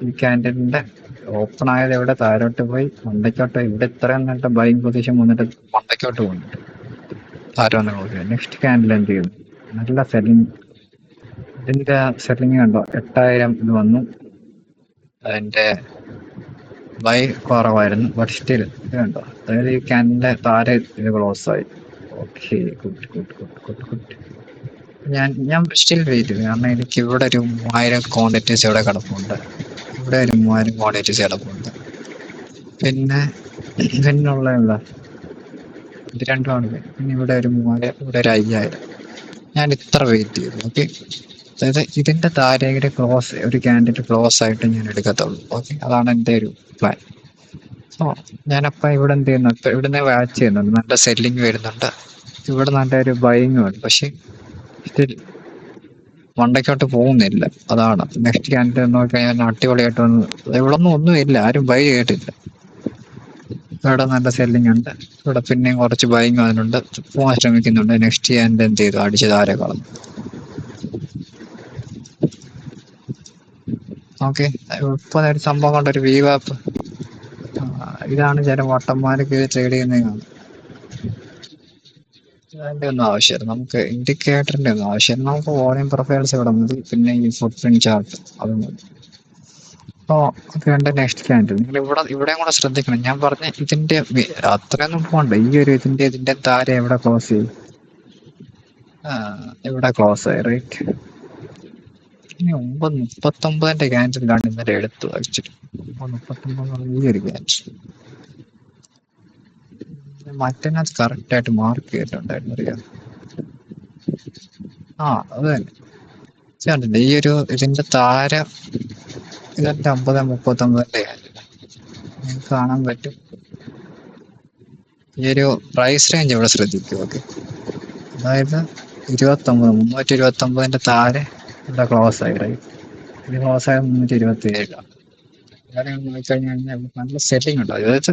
ഈ ക്യാൻഡിലിന്റെ ഓപ്പൺ ആയത് ഇവിടെ താഴോട്ട് പോയി മണ്ടയ്ക്കോട്ട്. ഇവിടെ ഇത്രയും നല്ല ബൈങ് പൊസിഷൻ വന്നിട്ട് മണ്ടയ്ക്കോട്ട് പോകുന്നുണ്ട്. താരം നോക്കുക. നെക്സ്റ്റ് ക്യാൻഡിൽ എന്ത് ചെയ്യുന്നു, നല്ല സെല്ലിങ്. ഇതിന്റെ സെല്ലിങ് കണ്ടോ, 8000 ഇത് വന്നു. അതിന്റെ ബൈ കുറവായിരുന്നു, ബട്ട് സ്റ്റിൽ ഇത് കണ്ടോ, അതായത് ഈ ക്യാൻഡിന്റെ താരെ ഇത് ക്ലോസ് ആയി. Okay, good. ഞാൻ സ്റ്റിൽ വെയിറ്റ് ചെയ്തു, കാരണം എനിക്ക് ഇവിടെ ഒരു 3000 ക്വാണ്ടിറ്റീസ് ഇവിടെ കിടപ്പുണ്ട്, ഇവിടെ ഒരു 3000 ക്വാണ്ടിറ്റീസ് കിടപ്പുണ്ട്. പിന്നുള്ള ഇത് രണ്ടുമാണ്. പിന്നെ ഇവിടെ ഒരു 3000, ഇവിടെ ഒരു 5000. ഞാൻ ഇത്ര വെയിറ്റ് ചെയ്തു. ഓക്കെ, അതായത് ഇതിന്റെ താരയുടെ ക്ലോസ്, ഒരു ക്യാൻഡിൽ ക്ലോസ് ആയിട്ട് ഞാൻ എടുക്കത്തുള്ളൂ. ഓക്കെ, അതാണ് എൻ്റെ ഒരു പ്ലാൻ. സോ ഞാനപ്പോൾ ഇവിടെ എന്ത് ചെയ്യുന്നു, ഇപ്പം ഇവിടുന്ന് വാച്ച് ചെയ്യുന്നുണ്ട്, നല്ല സെല്ലിങ് വരുന്നുണ്ട്. ഇവിടെ നല്ല ഒരു ബൈങ് ഉണ്ട്, പക്ഷെ സ്റ്റിൽ മണ്ടയ്ക്കോട്ട് പോകുന്നില്ല. അതാണ് നെക്സ്റ്റ് ക്യാൻഡിൽ നോക്കിക്കഴിഞ്ഞാൽ അടിപൊളിയായിട്ട് വന്ന് ഇവിടെ ഒന്നുമില്ല, ആരും ബൈ ചെയ്തിട്ടില്ല. ഇവിടെ നല്ല സെല്ലിംഗ് ഉണ്ട്, ഇവിടെ പിന്നെയും കുറച്ച് ബൈങ് അതിനുണ്ട്, പോകാൻ ശ്രമിക്കുന്നുണ്ട്. നെക്സ്റ്റ് ക്യാൻഡിൽ എന്ത് ചെയ്തു, അടിച്ച് താരെ കളഞ്ഞു. ഓക്കെ, ഇപ്പൊ ഒരു സംഭവം കൊണ്ടൊരു വീവാപ്പ്. ഇതാണ് ചില വട്ടന്മാർക്ക് ട്രേഡ് ചെയ്യുന്നതാണ്. അതിന്റെ ഒന്നും ആവശ്യമില്ല, നമുക്ക് ഇൻഡിക്കേറ്ററിന്റെ ഒന്നും ആവശ്യമില്ല. നമുക്ക് വോളിയം പ്രൊഫൈൽസ് ഇവിടെ മതി, പിന്നെ ഈ ഫുട് പ്രിന്റ് ചാർട്ട് അത് മതി. അപ്പോൾ വേണ്ട നെക്സ്റ്റ് ക്യാൻഡിൽ നിങ്ങൾ ഇവിടെയും കൂടെ ശ്രദ്ധിക്കണം. ഞാൻ പറഞ്ഞ ഇതിന്റെ അത്രയൊന്നും പോകണ്ട. ഈ ഒരു ഇതിന്റെ താരം എവിടെ ക്ലോസ് ചെയ്യും, ഇവിടെ ക്ലോസ് ആയി, റൈറ്റ്. ഇനി 9:39 ക്യാൻഡിലാണ് ഇന്നലെ എടുത്തു. ആക്ച്വലി 9:39 ഈ ഒരു ക്യാൻഡിൽ മറ്റന്നാൾ കറക്റ്റ് ആയിട്ട് മാർക്ക് ചെയ്തിട്ടുണ്ടായിരുന്നു, അറിയാം. അത് തന്നെ. ഈ ഒരു ഇതിന്റെ താരം ഇതിന്റെ 50:39 നിങ്ങൾക്ക് കാണാൻ പറ്റും. ഈ ഒരു പ്രൈസ് റേഞ്ച് ഇവിടെ ശ്രദ്ധിക്കും. ഓക്കെ, അതായത് 329 താരെ ഇവിടെ ക്ലോസ് ആയി, റൈറ്റ്. ഇത് ക്ലോസ് ആയത് 327. കാര്യം നോക്കിക്കഴിഞ്ഞാൽ നല്ല സെറ്റിംഗ് ഉണ്ടോ, അതായത്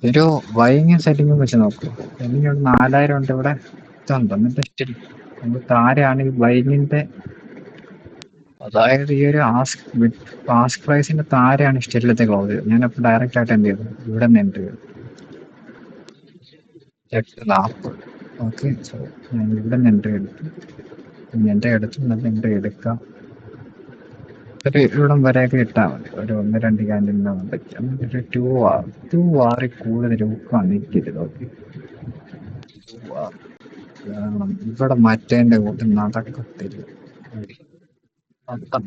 ഒരു ബൈങ് സെറ്റിങ്ങും വെച്ച് നോക്കൂ. സെറ്റിംഗ് 4000 ഉണ്ട് ഇവിടെ, ഇതുണ്ട്. എന്നിട്ട് സ്റ്റിൽ നമ്മൾ താരെയാണ് ഈ ബൈങ്ങിന്റെ അതായത് ഈ ഒരു ആസ്ക് പ്രൈസിന്റെ താരെയാണ് സ്റ്റില്ലത്തെ ക്ലോസ് ചെയ്തത്. ഞാനപ്പോൾ ഡയറക്റ്റ് ആയിട്ട് എന്ത് ചെയ്തു, ഇവിടെ നിന്ന് എൻട്രി ചെയ്തു 8:40. ഓക്കെ, സോ ഞാൻ ഇവിടെ നിന്ന് എൻട്രി എടുത്തു. എൻട്രി എടുത്തു നല്ല എൻട്രി എടുക്കാം. ഒരു ഇവിടം വരെയൊക്കെ ഇട്ടാൽ മതി, ഒരു 1-2 ക്യാൻഡിലിന് പറ്റും. എന്നിട്ട് ഒരു 2 ആറിൽ കൂടുതൽ വന്നിരിക്കരുത്. Okay, 2 R. ഇവിടെ മറ്റേന്റെ കൂട്ട് നടക്കത്തില്ല.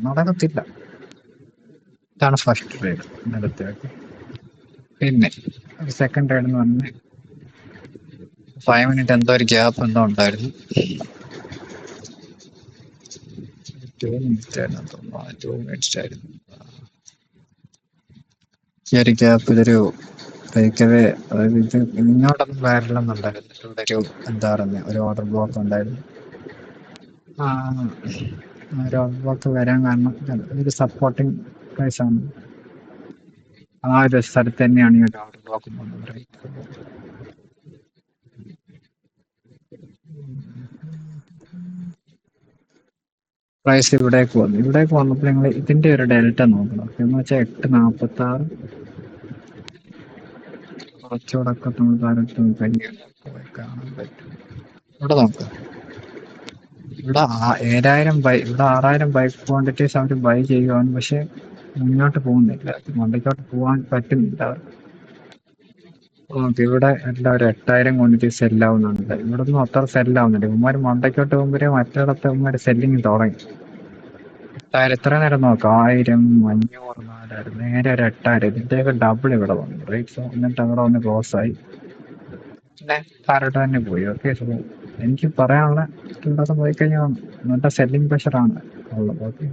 നടക്കത്തില്ല. ഇതാണ് ഫസ്റ്റ് ട്രേഡ് നിലത്തേക്ക്. പിന്നെ ഒരു സെക്കൻഡ് ട്രേഡ് എന്ന് പറഞ്ഞാൽ 5 മിനിറ്റ് എന്തോ ഒരു ഗ്യാപ്പ് എന്തോ ഉണ്ടായിരുന്നു. 2 മിനിറ്റ് ആയിരുന്നു തോന്നുന്നു. 2 മിനിറ്റ്സ് ആയിരുന്നു ഈ ഒരു ഗ്യാപ്പ്. ഇതൊരു ബ്രേക്കവേ, അതായത് ഇത് ഇങ്ങോട്ടൊന്നും വരലെന്നുണ്ടായിരുന്നു. ഇവിടെ ഒരു എന്താ പറയുക, ഒരു ഓർഡർ ബ്ലോക്ക് ഉണ്ടായിരുന്നു. ഒരു ഓർഡർ ബ്ലോക്ക് വരാൻ കാരണം ഒരു സപ്പോർട്ടിങ് പ്രൈസ് ആണ്. ആ ഒരു സ്ഥലത്ത് തന്നെയാണ് ഈ ഒരു ഓർഡർ ബ്ലോക്ക് പോകുന്നത്. പ്രൈസ് ഇവിടേക്ക് വന്നു. ഇവിടേക്ക് വന്നപ്പോൾ നിങ്ങൾ ഇതിന്റെ ഒരു ഡെൽറ്റ നോക്കണം. എന്ന് വെച്ചാൽ 8:46 കുറച്ചുകൂടൊക്കെ നമ്മൾ താരത്തിൽ കാണാൻ പറ്റും. ഇവിടെ നോക്കുക, ഇവിടെ 7,000 ഇവിടെ 6,000 ബൈക്ക് ക്വാണ്ടിറ്റീസ് അവർ ബൈ ചെയ്യുവാണ്. പക്ഷെ മുന്നോട്ട് പോകുന്നില്ല, മണ്ടയ്ക്കോട്ട് പോകാൻ പറ്റുന്നില്ല. ഓക്കെ, ഇവിടെ എല്ലാവരും 8,000 ക്വാണ്ടിറ്റി സെല്ലാവുന്നുണ്ട്. ഇവിടെ ഒന്നും അത്ര സെല്ലാവുന്നില്ല. ഇവന്മാർ മണ്ടയ്ക്കോട്ട് പോകുമ്പോഴേ മറ്റിടത്ത് ഇവന്മാർ സെല്ലിങ് തുടങ്ങി. 8,000 എത്ര നേരം നോക്കാം, 1,000, 500, 4,000, നേരെ ഒരു 8,000. ഇതിന്റെയൊക്കെ ഡബിൾ ഇവിടെ വന്നു റൈറ്റ്. എന്നിട്ട് അവിടെ വന്ന് ക്ലോസ് ആയി, പിന്നെ താരോട്ട് തന്നെ പോയി. ഓക്കെ, സോ എനിക്ക് പറയാനുള്ള ഇവിടെ പോയി കഴിഞ്ഞാൽ നല്ല സെല്ലിംഗ് പ്രഷറാണ് ഉള്ളത്. ഓക്കെ,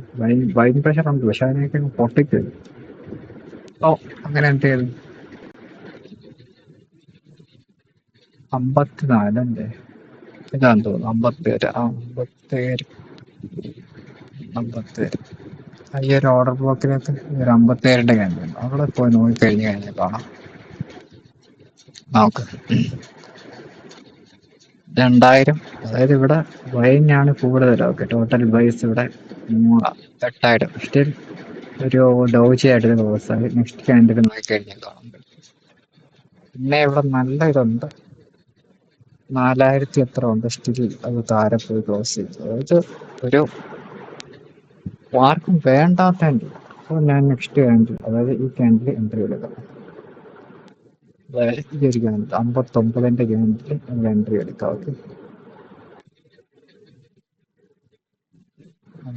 ബൈങ് പ്രഷർ ഉണ്ട്, പക്ഷെ അതിനെയൊക്കെ പൊട്ടിക്കും. ഓ, അങ്ങനെ എന്ത് ചെയ്തു? 54 അല്ലേ, ഇതാന്ന് തോന്നുന്നു. 57. ഈ ഒരു ഓർഡർ ബ്ലോക്കിലേക്ക് ഒരു 57ന്റെ ക്യാൻഡിൽ അവിടെ പോയി നോക്കിക്കഴിഞ്ഞു കഴിഞ്ഞാൽ കാണാം. നോക്ക്, 2,000. അതായത് ഇവിടെ ബൈനാണ് കൂടുതൽ. ഓക്കെ, ടോട്ടൽ ബൈസ് ഇവിടെ 8,000. സ്റ്റിൽ ഒരു ഡോജയായിട്ട് ക്ലോസ് ആയി. നെക്സ്റ്റ് ക്യാൻഡിൽ നോക്കിക്കഴിഞ്ഞാൽ കാണാൻ പറ്റും. പിന്നെ ഇവിടെ നല്ല ഇതുണ്ട്, 4,000 എത്ര ഉണ്ട്. സ്റ്റിൽ അത് താരെ പോയി ക്ലോസ് ചെയ്തു. അതായത് ഒരു ആർക്കും വേണ്ടാത്ത ക്യാൻഡിൽ. അപ്പോൾ ഞാൻ നെക്സ്റ്റ് ക്യാൻഡിൽ, അതായത് ഈ ക്യാൻഡിൽ എൻട്രി എടുക്കാം. അതായത് ഈ ഒരു ക്യാൻഡിൽ 59ന്റെ ക്യാൻഡിൽ നമ്മൾ എൻട്രി എടുക്കാം. ഓക്കെ,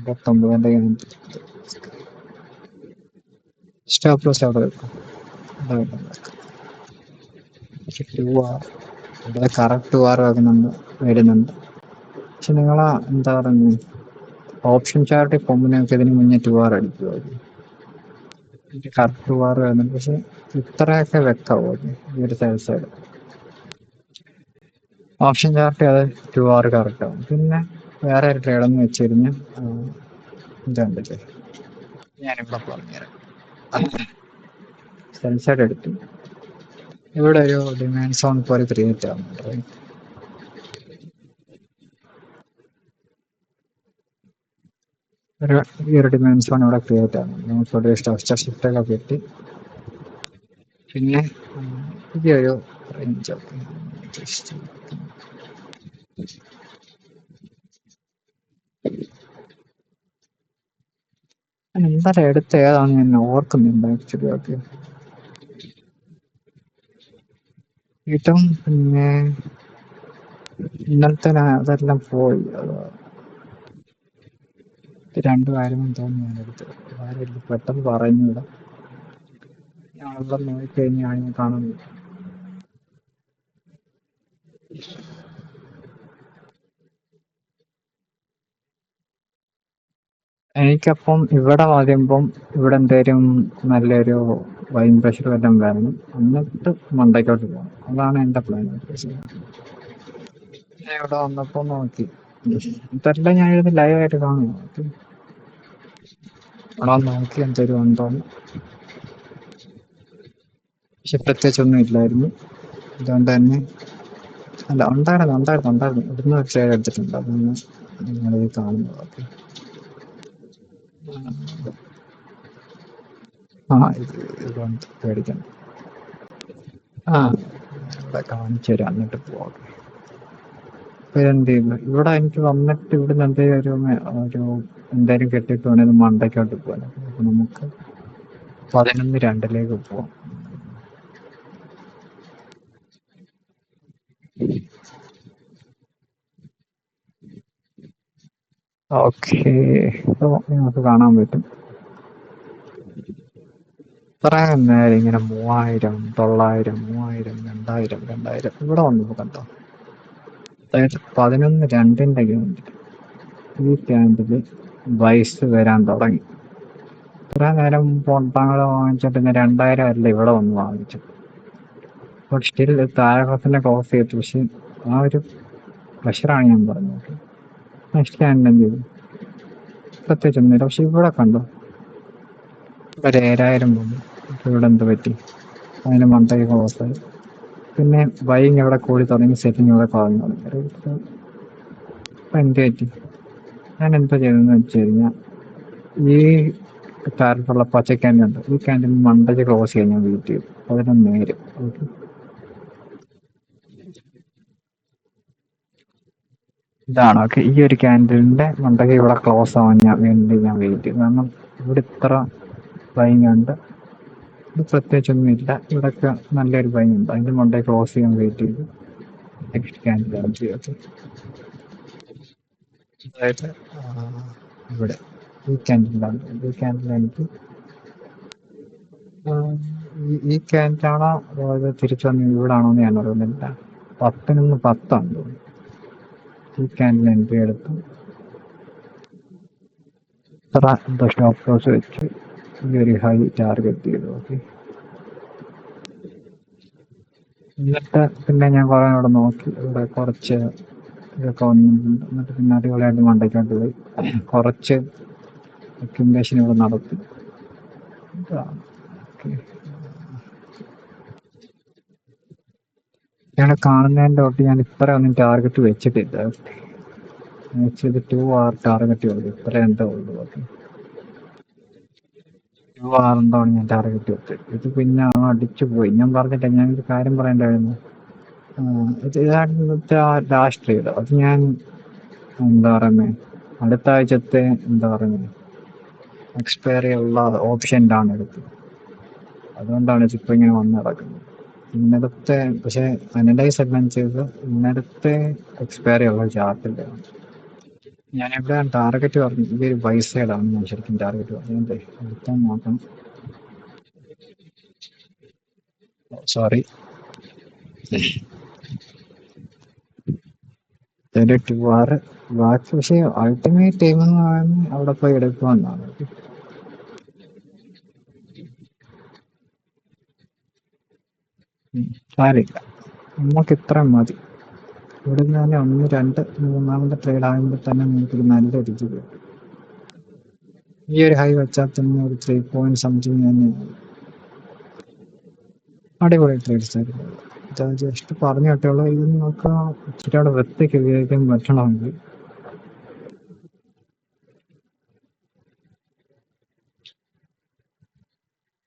59ന്റെ ക്യാൻഡിൽ സ്റ്റോപ്പ് ലോസ് അവിടെ വെക്കാം. ഇവിടെ കറക്റ്റ് 2 ആകുന്നുണ്ട്, വരുന്നുണ്ട്. പക്ഷെ നിങ്ങളാ എന്താ പറയുന്നത്, ഓപ്ഷൻ ചാർട്ടിൽ പോകുമ്പോൾ നിങ്ങൾക്ക് ഇതിന് മുന്നേ 2 അടിക്കുമായിരുന്നു. കറക്റ്റ് 2 വരുന്നുണ്ട്, പക്ഷെ ഇത്രയൊക്കെ വെക്കാവോ ഈ ഒരു സൈഡ് ഓപ്ഷൻ ചാർട്ട് അത് 2 കറക്റ്റ് ആവും. പിന്നെ വേറെ ഒരു ട്രേഡെന്ന് വെച്ച് കഴിഞ്ഞാൽ ഇതുണ്ടല്ലേ, ഞാനിവിടെ പറഞ്ഞുതരാം. സെൽ സൈഡ് എടുത്തു, ഇവിടെ ഒരു ഡിമാൻഡ് സോൺ പോലെ ക്രിയേറ്റ് ആവുന്നുണ്ട്. ഈ ഒരു ഡിമാൻഡ് സോൺ ഇവിടെ ക്രിയേറ്റ് ആവുന്നുണ്ട്. നമുക്കിവിടെ സ്ട്രക്ചർ ഷിഫ്റ്റ് ഒക്കെ കിട്ടി. പിന്നെ ഈ ഒരു റേഞ്ച് ഒക്കെ ജസ്റ്റ് എന്തായാലും എടുത്ത് ഏതാണ് ഞാൻ ഓർക്കുന്നുണ്ട് ആക്ച്വലി. ഓക്കെ, കിട്ടും. പിന്നെ ഇന്നലത്തെ അതെല്ലാം പോയി. അത് 2 ആയിരുന്നു തോന്നുന്നു ഞാൻ എടുത്തത്. ആരും പെട്ടെന്ന് പറയുന്നില്ല, ഞാനിവിടെ നോക്കിക്കഴിഞ്ഞാൽ ഞാൻ കാണുന്നു. എനിക്കപ്പം ഇവിടെ വരുമ്പം ഇവിടെ എന്തേലും നല്ലൊരു വൈൻ പ്രഷർ വല്ലതും വരണം, എന്നിട്ട് മണ്ടയ്ക്കോട്ട് പോകണം. അതാണ് എൻ്റെ പ്ലാൻ. ഞാൻ ഇവിടെ വന്നപ്പോൾ നോക്കി, ഇതെല്ലാം ഞാൻ ഇത് ലൈവായിട്ട് കാണുന്നു. ഇവിടെ നോക്കി എന്തേലും ഉണ്ടോന്ന്, പക്ഷെ പ്രത്യേകിച്ചൊന്നും ഇല്ലായിരുന്നു. അതുകൊണ്ട് തന്നെ അല്ല, ഉണ്ടായിരുന്നു. ഇവിടുന്ന് ഒരു ട്രേഡ് എടുത്തിട്ടുണ്ട്, അതാണ് നിങ്ങളിത് കാണുന്നത്. ഓക്കെ, ആ ഇത് ഇതുകൊണ്ട് പേടിക്കണം. ആ ഇവിടെ കാണിച്ചു തരാം എന്നിട്ട് പോവാം. ഇപ്പൊ എന്ത് ചെയ്യുന്നു ഇവിടെ എനിക്ക് വന്നിട്ട് ഇവിടുന്ന് എന്തെങ്കിലും ഒരു എന്തായാലും കെട്ടിട്ട് വേണേലും മണ്ടയ്ക്കോട്ട് പോകാൻ. അപ്പൊ നമുക്ക് 11:02 പോവാം. ഓക്കെ, ഇപ്പൊ നിങ്ങൾക്ക് കാണാൻ പറ്റും. ഇത്രയും നേരം ഇങ്ങനെ 3000, 900, 3000, 2000, 2000 ഇവിടെ വന്നു കണ്ടോ. അതായത് 11:02 ഈ ക്യാൻഡില് വയസ്സ് വരാൻ തുടങ്ങി. ഇത്ര നേരം പൊട്ടാങ്ങൾ വാങ്ങിച്ചിട്ട് 2000 അല്ല ഇവിടെ വന്ന് വാങ്ങിച്ചു. ബട്ട് സ്റ്റിൽ താരകത്തിനെ ക്ലോസ് ചെയ്തു. പക്ഷെ ആ ഒരു പ്രഷറാണ് ഞാൻ പറഞ്ഞത്. നെക്സ്റ്റ് ക്യാൻഡിൽ എന്ത് ചെയ്തു? പ്രത്യേകിച്ചൊന്നുമില്ല. പക്ഷെ ഇവിടെ കണ്ടോ ഒരു 7000 വന്നു. ഇവിടെ എന്ത് പറ്റി? അതിന് മണ്ടയ്ക്ക് ക്ലോസ് ആയി. പിന്നെ ബൈങ് ഇവിടെ കൂടി തുടങ്ങി, സെറ്റിങ് ഇവിടെ കുറഞ്ഞു തുടങ്ങി. ഇപ്പൊ എന്ത് പറ്റി? ഞാൻ എന്താ ചെയ്തതെന്ന് വെച്ച് കഴിഞ്ഞാൽ ഈ താരത്തുള്ള പച്ച ക്യാൻഡിൽ ഉണ്ട്, ഈ ക്യാൻഡിൽ മണ്ടയ്ക്ക് ക്ലോസ് ചെയ്യാൻ ഞാൻ വെയിറ്റ് ചെയ്തു. അതിന് നേര് ഓക്കെ. ഇതാണ് ഓക്കെ. ഈ ഒരു ക്യാൻഡിലിന്റെ മണ്ടയ്ക്ക് ഇവിടെ ക്ലോസ് ആവാൻ വേണ്ടി ഞാൻ വെയിറ്റ് ചെയ്തു. കാരണം ഇവിടെ ഇത്ര ബൈങ് ഉണ്ട്, ഇത് പ്രത്യേകിച്ചൊന്നുമില്ല. ഇവിടെയൊക്കെ നല്ലൊരു ബൈങ് ഉണ്ട്, അതിന്റെ മണ്ടയ്ക്ക് ക്ലോസ് ചെയ്യാൻ വെയിറ്റ് ചെയ്തു. നെക്സ്റ്റ് ക്യാൻഡിലാണ് ചെയ്തത്. അതായത് ഇവിടെ ഈ ക്യാൻഡിലാണ്, ഈ ക്യാൻഡിൽ എനിക്ക് ഈ ക്യാൻഡിലാണോ അതായത് തിരിച്ചു വന്ന് ഇവിടാണോ എന്ന് ഞാൻ അറിയുന്നില്ല. 10:10 തോന്നുന്നു. ഈ ക്യാൻഡിൽ എൻട്രി എടുത്തു, ഇത്ര എന്തോ സ്റ്റോപ്പ് ലോസ് വെച്ച് ഈ ഒരു ഹൈ ടാർഗറ്റ് ചെയ്തു. ഓക്കെ, എന്നിട്ട് പിന്നെ ഞാൻ കുറെ ഇവിടെ നോക്കി, ഇവിടെ കുറച്ച് ഇതൊക്കെ വന്നിട്ടുണ്ട്. എന്നിട്ട് പിന്നെ അടിപൊളിയായിട്ട് മണ്ടയ്ക്കോട്ട് പോയി കുറച്ച് അക്യുമുലേഷൻ ഇവിടെ നടത്തി. ഞങ്ങളെ കാണുന്നതിൻ്റെ തൊട്ട് ഞാൻ ഇത്ര ഒന്നും ടാർഗറ്റ് വെച്ചിട്ടില്ല. വെച്ചത് 2 hour ടാർഗറ്റ് ഉള്ളൂ, ഇത്ര എന്തോ ഉള്ളൂ. ഓക്കെ, 2 hour എന്താണ് ഞാൻ ടാർഗറ്റ് വെച്ചത്. ഇത് പിന്നെ അടിച്ചു പോയി. ഞാൻ പറഞ്ഞില്ല, ഞാനൊരു കാര്യം പറയണ്ടായിരുന്നു. ഇതാണ് ഇന്നത്തെ ആ ലാസ്റ്റ് ട്രേഡ്. അത് ഞാൻ എന്താ പറയുന്നത് അടുത്ത ആഴ്ചത്തെ എന്താ പറയുന്നത് എക്സ്പയറി ഉള്ള ഓപ്ഷനിലാണ് എടുത്തത്. അതുകൊണ്ടാണ് ഇതിപ്പോൾ ഇങ്ങനെ വന്ന് നടക്കുന്നത്. ഇന്നലത്തെ പക്ഷെ അനലൈസ് എല്ലാം ചെയ്ത് ഇന്നലത്തെ എക്സ്പയറി ഉള്ള ചാർട്ടില്ല. ഞാൻ എവിടെ ടാർഗറ്റ് പറഞ്ഞു, ഈ ഒരു ബൈ സൈഡാണ് ഞാൻ ശരിക്കും ടാർഗറ്റ് പറഞ്ഞത്. എടുത്താൽ നോക്കണം. സോറി, ഒരു 2 hour ബാക്കി. പക്ഷെ അൾട്ടിമേറ്റ് ടൈം എന്ന് പറയുന്നത് അവിടെ പോയി എടുക്കുമെന്നാണ്. സാരില്ല, നമുക്ക് ഇത്ര മതി. ഇവിടെ നിന്ന് 1, 2, 3 ട്രേഡ് ആകുമ്പോൾ തന്നെ നമുക്കൊരു നല്ല രുചി കിട്ടും. ഈ ഒരു ഹൈ വെച്ചാൽ തന്നെ ഒരു 3 പോയിന്റ് സംതിങ് തന്നെ അടിപൊളി ട്രേഡ്സ് ആയിരുന്നു. ജസ്റ്റ് പറഞ്ഞു കേട്ടുള്ളൂ. ഇത് നമുക്ക് ഇച്ചിരി അവിടെ വൃത്തിക്ക് ഉപയോഗിക്കാൻ പറ്റണമെങ്കിൽ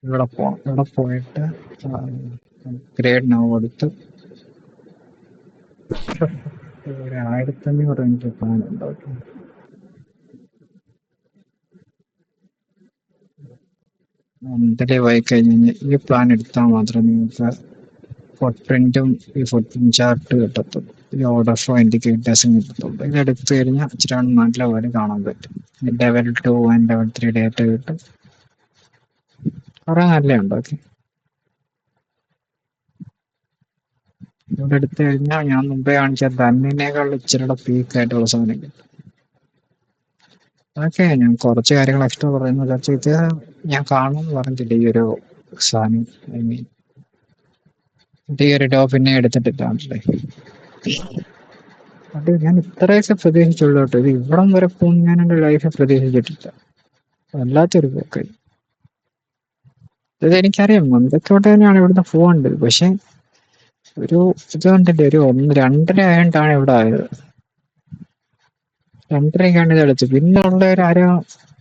ഇവിടെ പോകണം. ഇവിടെ പോയിട്ട് ഗ്രേഡ് നോ കൊടുത്ത് ഒരു 1500 എനിക്ക് പ്ലാൻ ഉണ്ടാക്കും. മന്ത്ലി പോയി കഴിഞ്ഞ് ഈ പ്ലാൻ എടുത്താൽ മാത്രമേ നിങ്ങൾക്ക് ഫുട് പ്രിന്റും ഈ ഫുട് പ്രിന്റ് ചാർട്ട് കിട്ടത്തുള്ളൂ, ഈ ഓർഡർ ഫ്ലോ ഇൻഡിക്കേറ്റേഴ്സും കിട്ടത്തുള്ളൂ. ഇത് എടുത്തു കഴിഞ്ഞാൽ ഇച്ചിരി നല്ല പോലെ കാണാൻ പറ്റും. ലെവൽ 2 ആൻഡ് ലെവൽ 3 ഡേറ്റ കിട്ടും. കുറെ നല്ലതുണ്ട്. ഓക്കെ, ഇവിടെ എടുത്തു കഴിഞ്ഞാൽ ഞാൻ മുമ്പേ കാണിച്ച തന്നിനേക്കാൾ ഇച്ചിരിയുടെ പീക്കായിട്ടുള്ള സാധനം കിട്ടും. ഓക്കെ, ഞാൻ കുറച്ച് കാര്യങ്ങൾ എക്സ്ട്രാ പറയുന്നു. കുറച്ച് ഇത് ഞാൻ കാണുമെന്ന് പറഞ്ഞിട്ടില്ല ഈ ഒരു സാധനം. ഐ മീൻ ഈ ഒരു ഡോ പിന്നെ എടുത്തിട്ടില്ലാണല്ലേ. അത് ഞാൻ ഇത്രയൊക്കെ പ്രതീക്ഷിച്ചുള്ളൂ കേട്ടോ. ഇത് ഇവിടം വരെ പോകും ഞാൻ എൻ്റെ ലൈഫിൽ പ്രതീക്ഷിച്ചിട്ടില്ല. വല്ലാത്തൊരു പോക്ക്. ഇത് എനിക്കറിയാം മന്ദത്തോട്ട് തന്നെയാണ് ഇവിടുന്ന് പോകേണ്ടത്. പക്ഷെ ഒരു ഇത് കണ്ടില്ലേ, ഒരു 1, 2 ആയതുകൊണ്ടാണ് ഇവിടെ ആയത്. 2:30 ഇത് എടുത്തു. പിന്നെ ഉള്ള ഒരു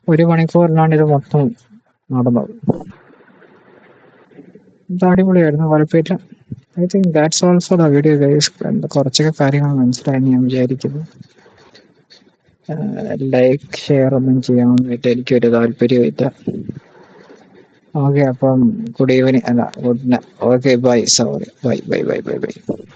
ഒരു മണിക്കൂറിലാണ് ഇത് മൊത്തം നടന്നത്. ഇത് അടിപൊളിയായിരുന്നു, കുഴപ്പമില്ല. I think that's also the video guys. കുറച്ചൊക്കെ കാര്യങ്ങൾ മനസ്സിലായെന്ന് ഞാൻ വിചാരിക്കുന്നു. ലൈക്ക് ഷെയർ ഒന്നും ചെയ്യാമെന്നിട്ട് എനിക്കൊരു താല്പര്യമില്ല. ഓക്കെ, അപ്പം ഗുഡ് ഈവനിങ്, അല്ല good night. Okay bye, sorry, bye bye bye bye bye.